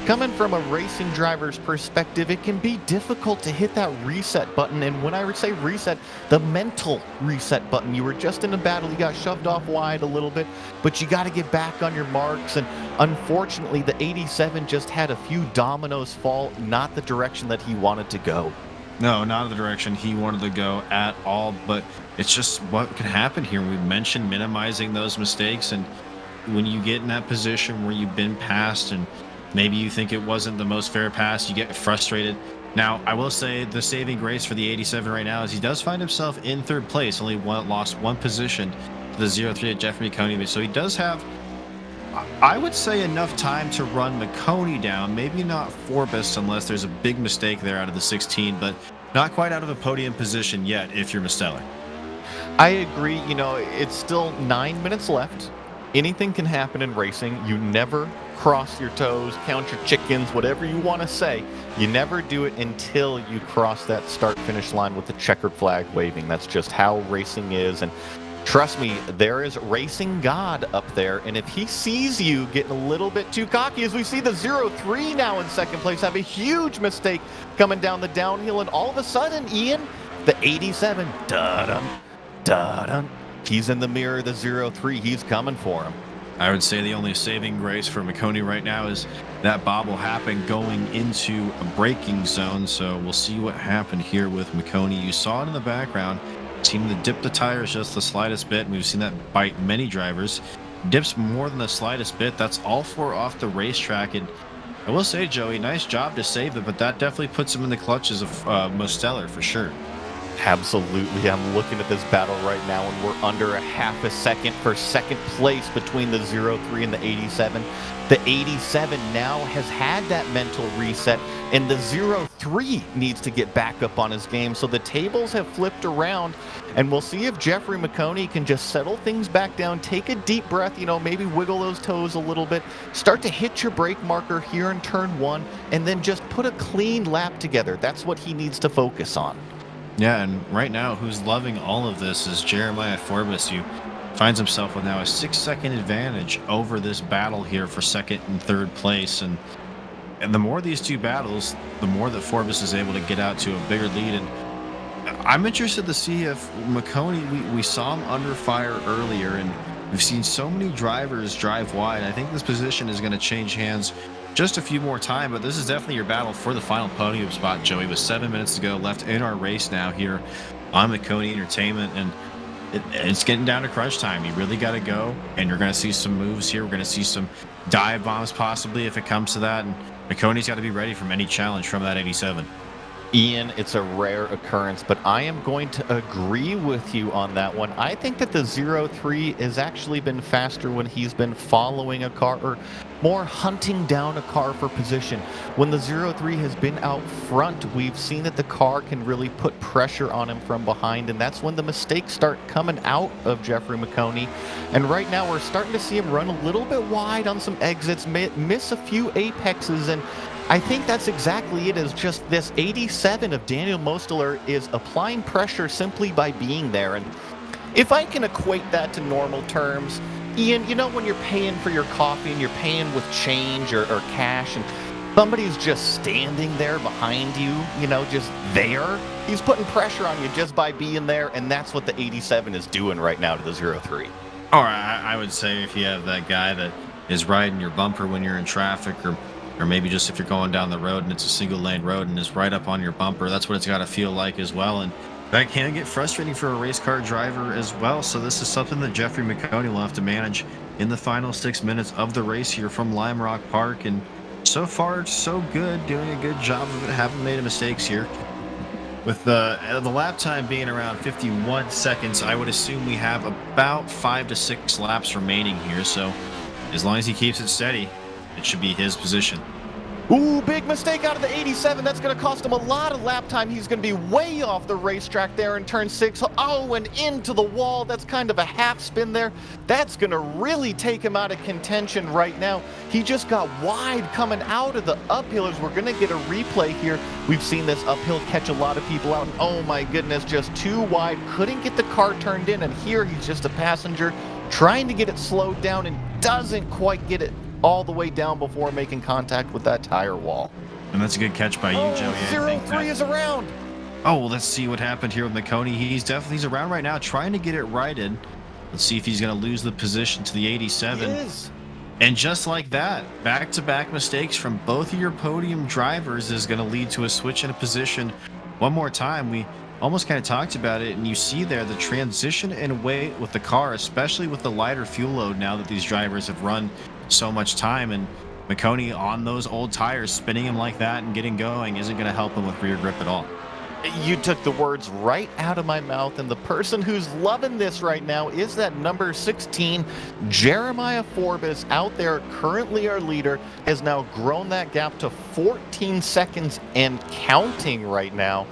coming from a racing driver's perspective, it can be difficult to hit that reset button. And when I say reset, the mental reset button. You were just in a battle, you got shoved off wide a little bit, but you got to get back on your marks. And unfortunately, the 87 just had a few dominoes fall, not the direction that he wanted to go. No, not the direction he wanted to go at all, but it's just what can happen here. We mentioned minimizing those mistakes, and when you get in that position where you've been passed and maybe you think it wasn't the most fair pass, you get frustrated. Now, I will say the saving grace for the 87 right now is he does find himself in third place, only lost one position to the 0-3 at Jeffrey Maconi. So he does have, I would say, enough time to run Maconi down. Maybe not Forbes unless there's a big mistake there out of the 16, but not quite out of a podium position yet if you're Misteller. I agree. You know, it's still 9 minutes left. Anything can happen in racing. You never cross your toes, count your chickens, whatever you want to say. You never do it until you cross that start-finish line with the checkered flag waving. That's just how racing is. And trust me, there is racing God up there. And if he sees you getting a little bit too cocky, as we see the 0-3 now in second place have a huge mistake coming down the downhill. And all of a sudden, Ian, the 87, da-dum, da-dum. He's in the mirror, the 0-3. He's coming for him. I would say the only saving grace for Maconi right now is that bobble happened going into a braking zone. So we'll see what happened here with Maconi. You saw it in the background. Seemed to dip the tires just the slightest bit. And we've seen that bite many drivers. Dips more than the slightest bit. That's all four off the racetrack. And I will say, Joey, nice job to save it, but that definitely puts him in the clutches of Mosteller for sure. Absolutely. I'm looking at this battle right now, and we're under a half a second for second place between the 0-3 and the 87. The 87 now has had that mental reset, and the 0-3 needs to get back up on his game. So the tables have flipped around, and we'll see if Jeffrey Maconi can just settle things back down, take a deep breath, you know, maybe wiggle those toes a little bit, start to hit your brake marker here in turn one, and then just put a clean lap together. That's what he needs to focus on. Yeah, and right now, who's loving all of this is Jeremiah Forbes, who finds himself with now a 6-second advantage over this battle here for second and third place. And the more these two battles, the more that Forbes is able to get out to a bigger lead. And I'm interested to see if Maconi, we saw him under fire earlier, and we've seen so many drivers drive wide. I think this position is going to change hands just a few more time, but this is definitely your battle for the final podium spot, Joey, with 7 minutes to go left in our race now here on Maconi Entertainment. And it's getting down to crunch time. You really got to go, and you're going to see some moves here. We're going to see some dive bombs possibly if it comes to that, and Maconi's got to be ready from any challenge from that 87. Ian, it's a rare occurrence, but I am going to agree with you on that one. I think that the 0-3 has actually been faster when he's been following a car, or more hunting down a car for position. When the 0-3 has been out front, we've seen that the car can really put pressure on him from behind, and that's when the mistakes start coming out of Jeffrey Maconi. And right now we're starting to see him run a little bit wide on some exits, miss a few apexes, and I think that's exactly it. Is just this 87 of Daniel Mosteller is applying pressure simply by being there. And if I can equate that to normal terms, Ian, you know when you're paying for your coffee and you're paying with change or cash, and somebody's just standing there behind you, you know, just there, he's putting pressure on you just by being there, and that's what the 87 is doing right now to the 0-3. Or I would say if you have that guy that is riding your bumper when you're in traffic, or maybe just if you're going down the road and it's a single lane road and is right up on your bumper, that's what it's got to feel like as well. And that can get frustrating for a race car driver as well. So this is something that Jeffrey Maconi will have to manage in the final 6 minutes of the race here from Lime Rock Park. And so far, so good, doing a good job of it, haven't made mistakes here. With the lap time being around 51 seconds, I would assume we have about 5 to 6 laps remaining here. So as long as he keeps it steady, it should be his position. Ooh, big mistake out of the 87. That's going to cost him a lot of lap time. He's going to be way off the racetrack there in turn 6. Oh, and into the wall. That's kind of a half spin there. That's going to really take him out of contention right now. He just got wide coming out of the uphill. As we're going to get a replay here. We've seen this uphill catch a lot of people out. And oh my goodness, just too wide. Couldn't get the car turned in. And here he's just a passenger trying to get it slowed down and doesn't quite get it all the way down before making contact with that tire wall. And that's a good catch by you, Joey. I think 0-3 is around. Oh, well, let's see what happened here with Maconi. He's around right now trying to get it righted. Let's see if he's going to lose the position to the 87. He is. And just like that, back-to-back mistakes from both of your podium drivers is going to lead to a switch in a position. One more time, we almost kind of talked about it, and you see there the transition in weight with the car, especially with the lighter fuel load now that these drivers have run so much time. And Maconi on those old tires, spinning him like that and getting going isn't going to help him with rear grip at all. You took the words right out of my mouth, and the person who's loving this right now is that number 16, Jeremiah Forbes, out there, currently our leader, has now grown that gap to 14 seconds and counting right now.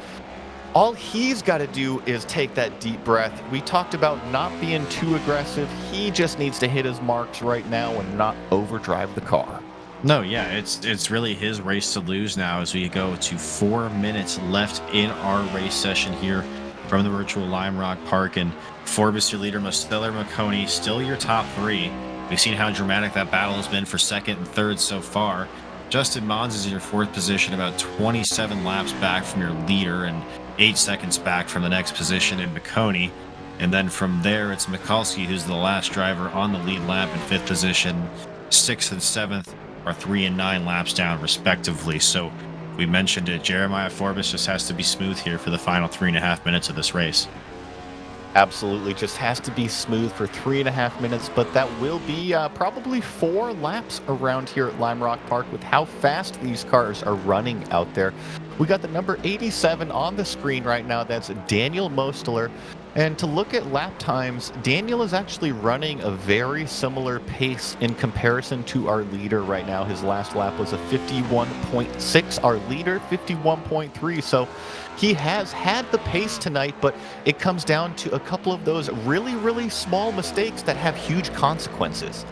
All he's got to do is take that deep breath. We talked about not being too aggressive. He just needs to hit his marks right now and not overdrive the car. No, yeah, it's really his race to lose now as we go to 4 minutes left in our race session here from the virtual Lime Rock Park. And Forbes, your leader, Mustiller, Maconi, still your top three. We've seen how dramatic that battle has been for second and third so far. Justin Mons is in your fourth position, about 27 laps back from your leader and 8 seconds back from the next position in Maconi. And then from there, it's Mikulski, who's the last driver on the lead lap in fifth position. Sixth and seventh are 3 and 9 laps down, respectively. So we mentioned it. Jeremiah Forbes just has to be smooth here for the final 3.5 minutes of this race. Absolutely, just has to be smooth for 3.5 minutes, but that will be probably 4 laps around here at Lime Rock Park with how fast these cars are running out there. We got the number 87 on the screen right now. That's Daniel Mostler. And to look at lap times, Daniel is actually running a very similar pace in comparison to our leader right now. His last lap was a 51.6, our leader 51.3. So he has had the pace tonight, but it comes down to a couple of those really, really small mistakes that have huge consequences.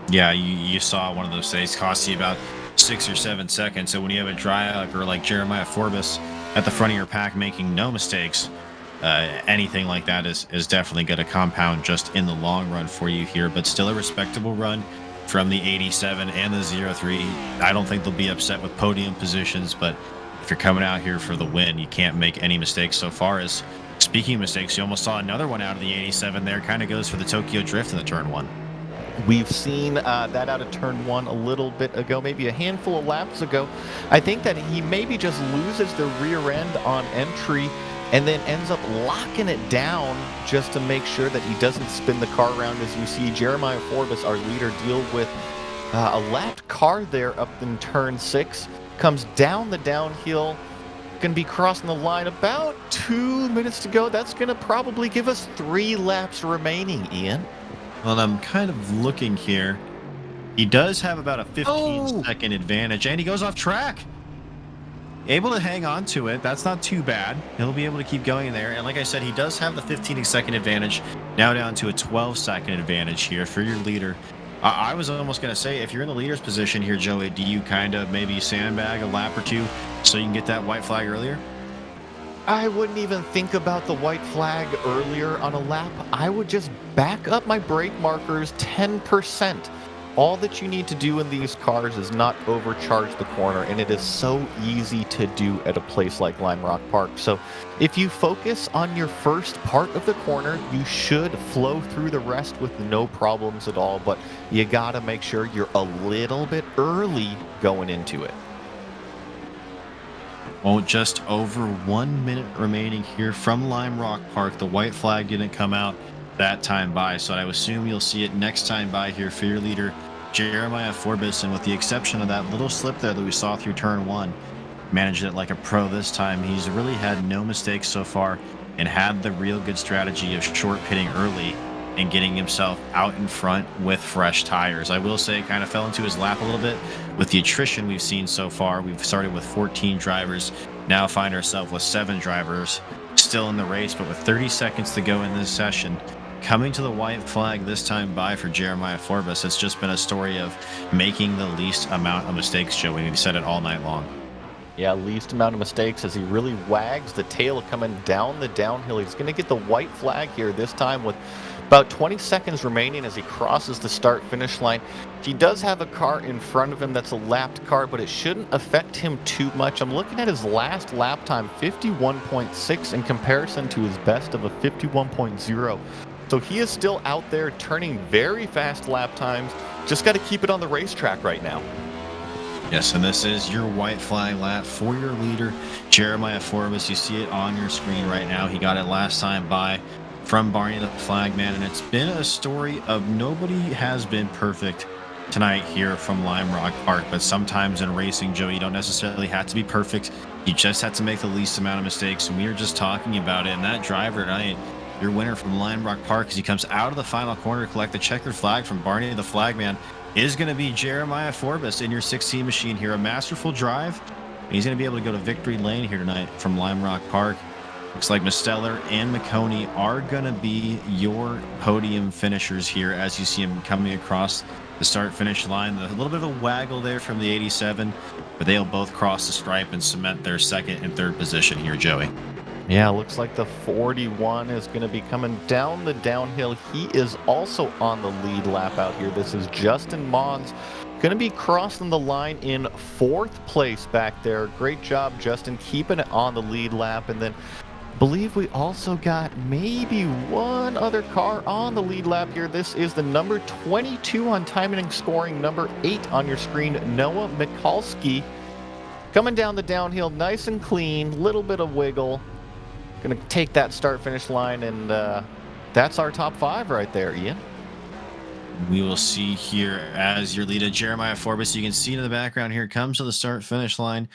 Yeah, you saw one of those days cost you about 6 or 7 seconds. So when you have a driver like Jeremiah Forbes at the front of your pack making no mistakes, anything like that is definitely going to compound just in the long run for you here, but still a respectable run from the 87 and the 03. I don't think they'll be upset with podium positions, but if you're coming out here for the win, you can't make any mistakes. So far as speaking of mistakes, you almost saw another one out of the 87 there. Kind of goes for the Tokyo Drift in the turn one. We've seen that out of turn one a little bit ago, maybe a handful of laps ago. I think that he maybe just loses the rear end on entry and then ends up locking it down just to make sure that he doesn't spin the car around. As you see Jeremiah Forbes, our leader, deal with a lapped car there up in turn 6, comes down the downhill, going to be crossing the line about 2 minutes to go. That's going to probably give us 3 laps remaining, Ian. Well, I'm kind of looking here. He does have about a 15-second advantage, and he goes off track. Able to hang on to it. That's not too bad. He'll be able to keep going there. And like I said, he does have the 15-second advantage, now down to a 12-second advantage here for your leader. I was almost going to say, if you're in the leader's position here, Joey, do you kind of maybe sandbag a lap or two so you can get that white flag earlier? I wouldn't even think about the white flag earlier on a lap. I would just back up my brake markers 10%. All that you need to do in these cars is not overcharge the corner, and it is so easy to do at a place like Lime Rock Park. So if you focus on your first part of the corner, you should flow through the rest with no problems at all, but you gotta make sure you're a little bit early going into it. Well, just over 1 minute remaining here from Lime Rock Park. The white flag didn't come out that time by, so I assume you'll see it next time by here for your leader, Jeremiah Forbes. And with the exception of that little slip there that we saw through turn 1, managed it like a pro this time. He's really had no mistakes so far and had the real good strategy of short pitting early and getting himself out in front with fresh tires. I will say it kind of fell into his lap a little bit with the attrition we've seen so far. We've started with 14 drivers, now find ourselves with 7 drivers still in the race, but with 30 seconds to go in this session, coming to the white flag this time by for Jeremiah Forbes, it's just been a story of making the least amount of mistakes, Joey. We've said it all night long. Yeah, least amount of mistakes as he really wags the tail coming down the downhill. He's going to get the white flag here this time with About 20 seconds remaining as he crosses the start-finish line. He does have a car in front of him that's a lapped car, but it shouldn't affect him too much. I'm looking at his last lap time, 51.6, in comparison to his best of a 51.0. So he is still out there turning very fast lap times. Just got to keep it on the racetrack right now. Yes, and this is your white flag lap for your leader, Jeremiah Forbes. You see it on your screen right now. He got it last time by from Barney the Flagman, and it's been a story of nobody has been perfect tonight here from Lime Rock Park. But sometimes in racing, Joe, you don't necessarily have to be perfect. You just have to make the least amount of mistakes, and we were just talking about it. And that driver tonight, your winner from Lime Rock Park, as he comes out of the final corner to collect the checkered flag from Barney the Flagman, is going to be Jeremiah Forbes in your 16 machine here. A masterful drive. And he's going to be able to go to victory lane here tonight from Lime Rock Park. Looks like Misteller and Maconi are going to be your podium finishers here as you see him coming across the start-finish line. A little bit of a waggle there from the 87, but they'll both cross the stripe and cement their second and third position here, Joey. Yeah, looks like the 41 is going to be coming down the downhill. He is also on the lead lap out here. This is Justin Mons, going to be crossing the line in 4th place back there. Great job, Justin, keeping it on the lead lap. And then believe we also got maybe one other car on the lead lap here. This is the number 22 on timing and scoring, number 8 on your screen, Noah Mikulski. Coming down the downhill nice and clean, little bit of wiggle. Going to take that start-finish line, and that's our top 5 right there, Ian. We will see here as your leader, Jeremiah Forbes. You can see in the background here, comes to the start-finish line.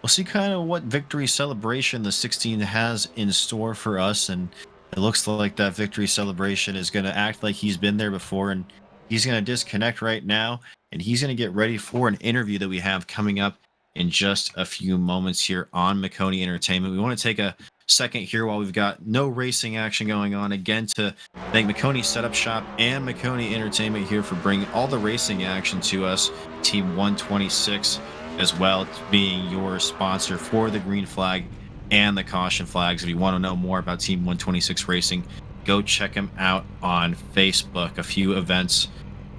We'll see kind of what victory celebration the 16 has in store for us, and it looks like that victory celebration is going to act like he's been there before, and he's going to disconnect right now, and he's going to get ready for an interview that we have coming up in just a few moments here on Maconi Entertainment. We want to take a second here while we've got no racing action going on, again, to thank Maconi Setup Shop and Maconi Entertainment here for bringing all the racing action to us. Team 126 as well, being your sponsor for the green flag and the caution flags. If you want to know more about Team 126 Racing, go check them out on Facebook. A few events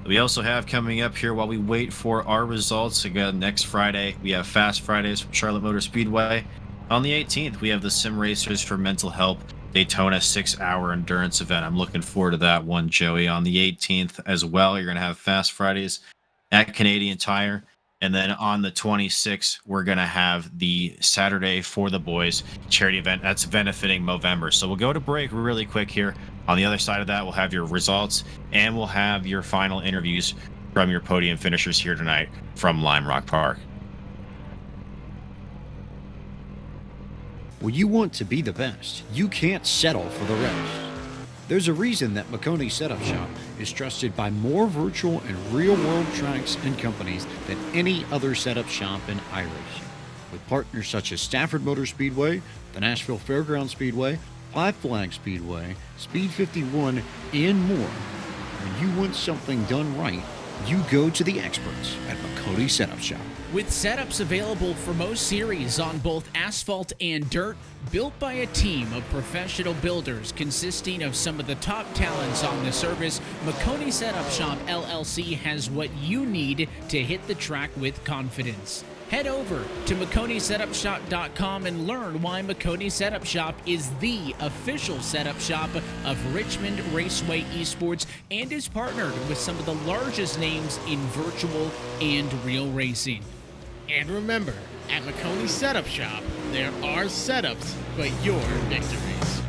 we also have coming up here while we wait for our results. Again, next Friday, we have Fast Fridays from Charlotte Motor Speedway. On the 18th, we have the Sim Racers for Mental Health Daytona 6-hour endurance event. I'm looking forward to that one, Joey. On the 18th as well, you're going to have Fast Fridays at Canadian Tire. And then on the 26th, we're going to have the Saturday for the Boys charity event. That's benefiting Movember. So we'll go to break really quick here. On the other side of that, we'll have your results and we'll have your final interviews from your podium finishers here tonight from Lime Rock Park. When you want to be the best, you can't settle for the rest. There's a reason that Maconi Setup Shop is trusted by more virtual and real-world tracks and companies than any other setup shop in iRacing. With partners such as Stafford Motor Speedway, the Nashville Fairgrounds Speedway, Five Flag Speedway, Speed 51, and more. When you want something done right, you go to the experts at Maconi Setup Shop. With setups available for most series on both asphalt and dirt, built by a team of professional builders consisting of some of the top talents on the service, Maconi Setup Shop LLC has what you need to hit the track with confidence. Head over to MaconiSetupShop.com and learn why Maconi Setup Shop is the official setup shop of Richmond Raceway Esports and is partnered with some of the largest names in virtual and real racing. And remember, at Maconi Setup Shop, there are setups, but your victories.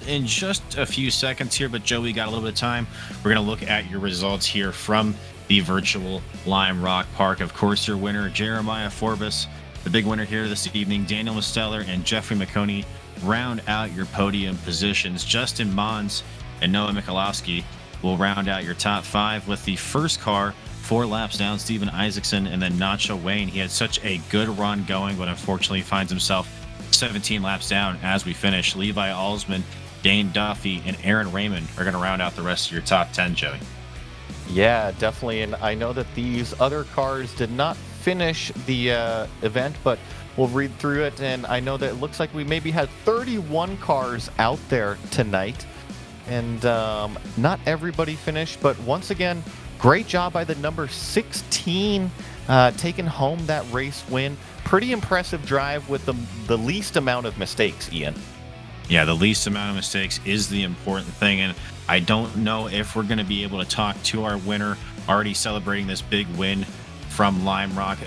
In just a few seconds here, but Joey, got a little bit of time. We're going to look at your results here from the virtual Lime Rock Park. Of course, your winner, Jeremiah Forbes. The big winner here this evening, Daniel Misteller and Jeffrey Maconi, round out your podium positions. Justin Mons and Noah Mikulski will round out your top 5 with the first car 4 laps down, Steven Isaacson, and then Nacho Wayne. He had such a good run going, but unfortunately finds himself 17 laps down as we finish. Levi Alsman Dane Duffy, and Aaron Raymond are going to round out the rest of your top 10, Joey. Yeah, definitely. And I know that these other cars did not finish the event, but we'll read through it. And I know that it looks like we maybe had 31 cars out there tonight. And not everybody finished, but once again, great job by the number 16 taking home that race win. Pretty impressive drive with the least amount of mistakes, Ian. Yeah, the least amount of mistakes is the important thing. And I don't know if we're going to be able to talk to our winner already celebrating this big win from Lime Rock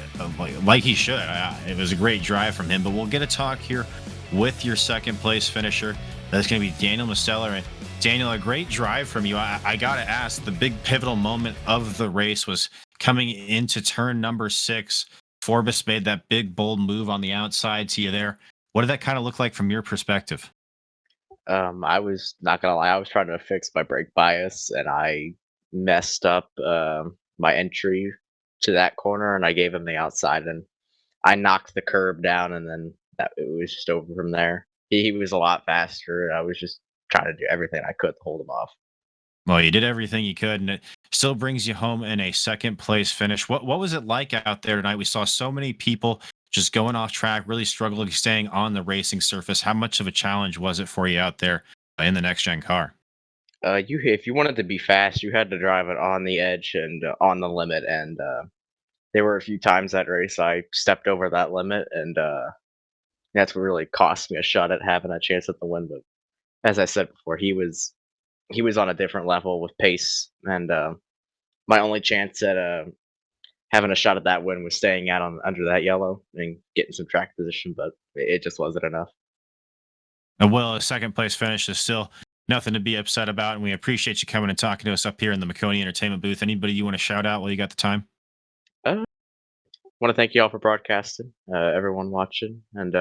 like he should. It was a great drive from him, but we'll get a talk here with your second place finisher. That's going to be Daniel Mosteller. And Daniel, a great drive from you. I got to ask, the big pivotal moment of the race was coming into turn number 6. Forbes made that big, bold move on the outside to you there. What did that kind of look like from your perspective? I was not gonna lie, I was trying to fix my brake bias and I messed up my entry to that corner and I gave him the outside and I knocked the curb down and then it was just over from there. He was a lot faster. I was just trying to do everything I could to hold him off. Well, you did everything you could, and it still brings you home in a second place finish. What was it like out there tonight? We saw so many people just going off track, really struggling staying on the racing surface. How much of a challenge was it for you out there in the next gen car? You if you wanted to be fast, you had to drive it on the edge and on the limit. And there were a few times that race I stepped over that limit, and that's what really cost me a shot at having a chance at the win. But as I said before, he was on a different level with pace, and my only chance at having a shot at that win was staying out on under that yellow and getting some track position, but it just wasn't enough. And well, a second place finish is still nothing to be upset about, and we appreciate you coming and talking to us up here in the Maconi Entertainment booth. Anybody you want to shout out while you got the time? Uh, Want to thank you all for broadcasting, everyone watching, and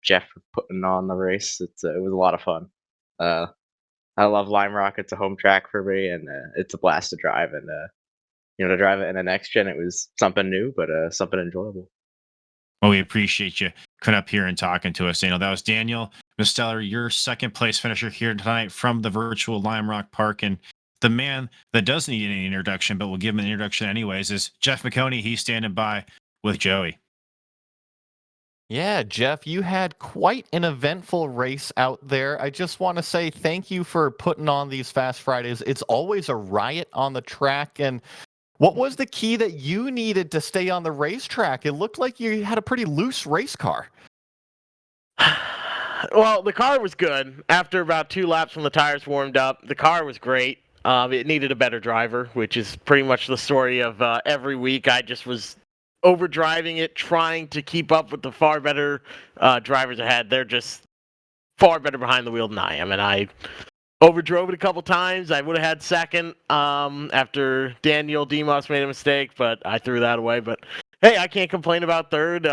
Jeff for putting on the race. It was a lot of fun. Uh, I love Lime Rock. It's a home track for me, and it's a blast to drive. And to drive it in the next gen, it was something new, but something enjoyable. Well, we appreciate you coming up here and talking to us, Daniel. That was Daniel Mosteller, your second place finisher here tonight from the virtual Lime Rock Park. And the man that doesn't need any introduction, but we'll give him an introduction anyways, is Jeff Maconi. He's standing by with Joey. Yeah, Jeff, you had quite an eventful race out there. I just want to say thank you for putting on these Fast Fridays. It's always a riot on the track. And what was the key that you needed to stay on the racetrack? It looked like you had a pretty loose race car. Well, the car was good. After about 2 laps when the tires warmed up, the car was great. It needed a better driver, which is pretty much the story of every week. I just was overdriving it, trying to keep up with the far better drivers ahead. They're just far better behind the wheel than I am, and I overdrove it a couple times. I would have had second after Daniel Demos made a mistake, but I threw that away. But hey, I can't complain about third.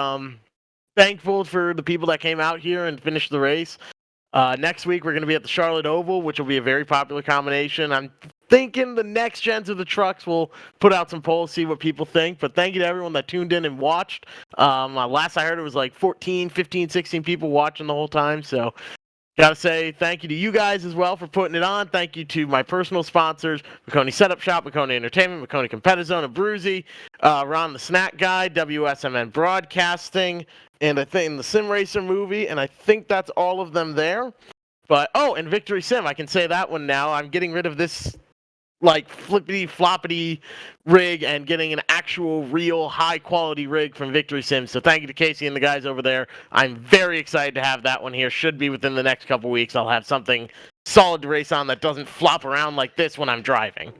Thankful for the people that came out here and finished the race. Next week, we're going to be at the Charlotte Oval, which will be a very popular combination. I'm thinking the next gens of the trucks will put out some polls, see what people think. But thank you to everyone that tuned in and watched. Last I heard, it was like 14, 15, 16 people watching the whole time. So gotta say thank you to you guys as well for putting it on. Thank you to my personal sponsors, Maconi Setup Shop, Maconi Entertainment, Maconi Competitive Zone, and Bruzy, Ron the Snack Guy, WSMN Broadcasting, and I think the Sim Racer movie, and I think that's all of them there. But, and Victory Sim, I can say that one now. I'm getting rid of this flippity floppity rig and getting an actual real high quality rig from Victory Sim. So thank you to Casey and the guys over there. I'm very excited to have that one here. Should be within the next couple weeks. I'll have something solid to race on that doesn't flop around like this when I'm driving.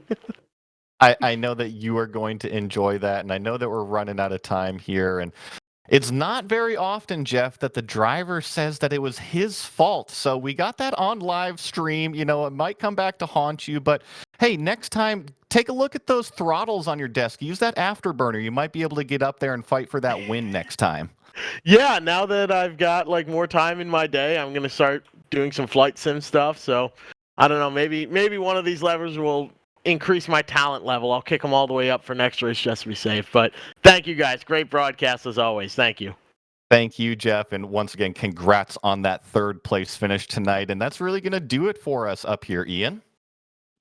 I know that you are going to enjoy that, and I know that we're running out of time here. And it's not very often, Jeff, that the driver says that it was his fault. So we got that on live stream. It might come back to haunt you, but hey, next time, take a look at those throttles on your desk. Use that afterburner. You might be able to get up there and fight for that win next time. Yeah, now that I've got more time in my day, I'm going to start doing some flight sim stuff. So I don't know, maybe one of these levers will increase my talent level. I'll kick them all the way up for next race just to be safe. But thank you guys. Great broadcast as always. Thank you. Thank you, Jeff. And once again, congrats on that third place finish tonight. And that's really going to do it for us up here, Ian.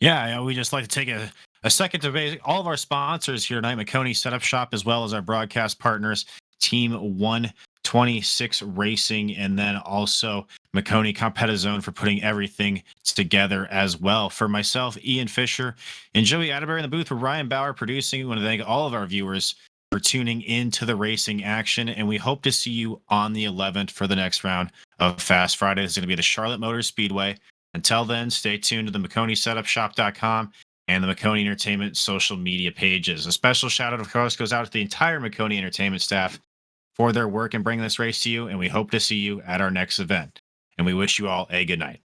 Yeah, we just like to take a second to thank all of our sponsors here tonight, Maconi Setup Shop, as well as our broadcast partners, Team 126 Racing, and then also Maconi Competitive Zone for putting everything together as well. For myself, Ian Fisher, and Joey Atterbury in the booth with Ryan Bauer producing, we want to thank all of our viewers for tuning into the racing action, and we hope to see you on the 11th for the next round of Fast Friday. It's going to be the Charlotte Motor Speedway. Until then, stay tuned to the MaconiSetupShop.com and the Maconi Entertainment social media pages. A special shout out, of course, goes out to the entire Maconi Entertainment staff for their work in bringing this race to you, and we hope to see you at our next event. And we wish you all a good night.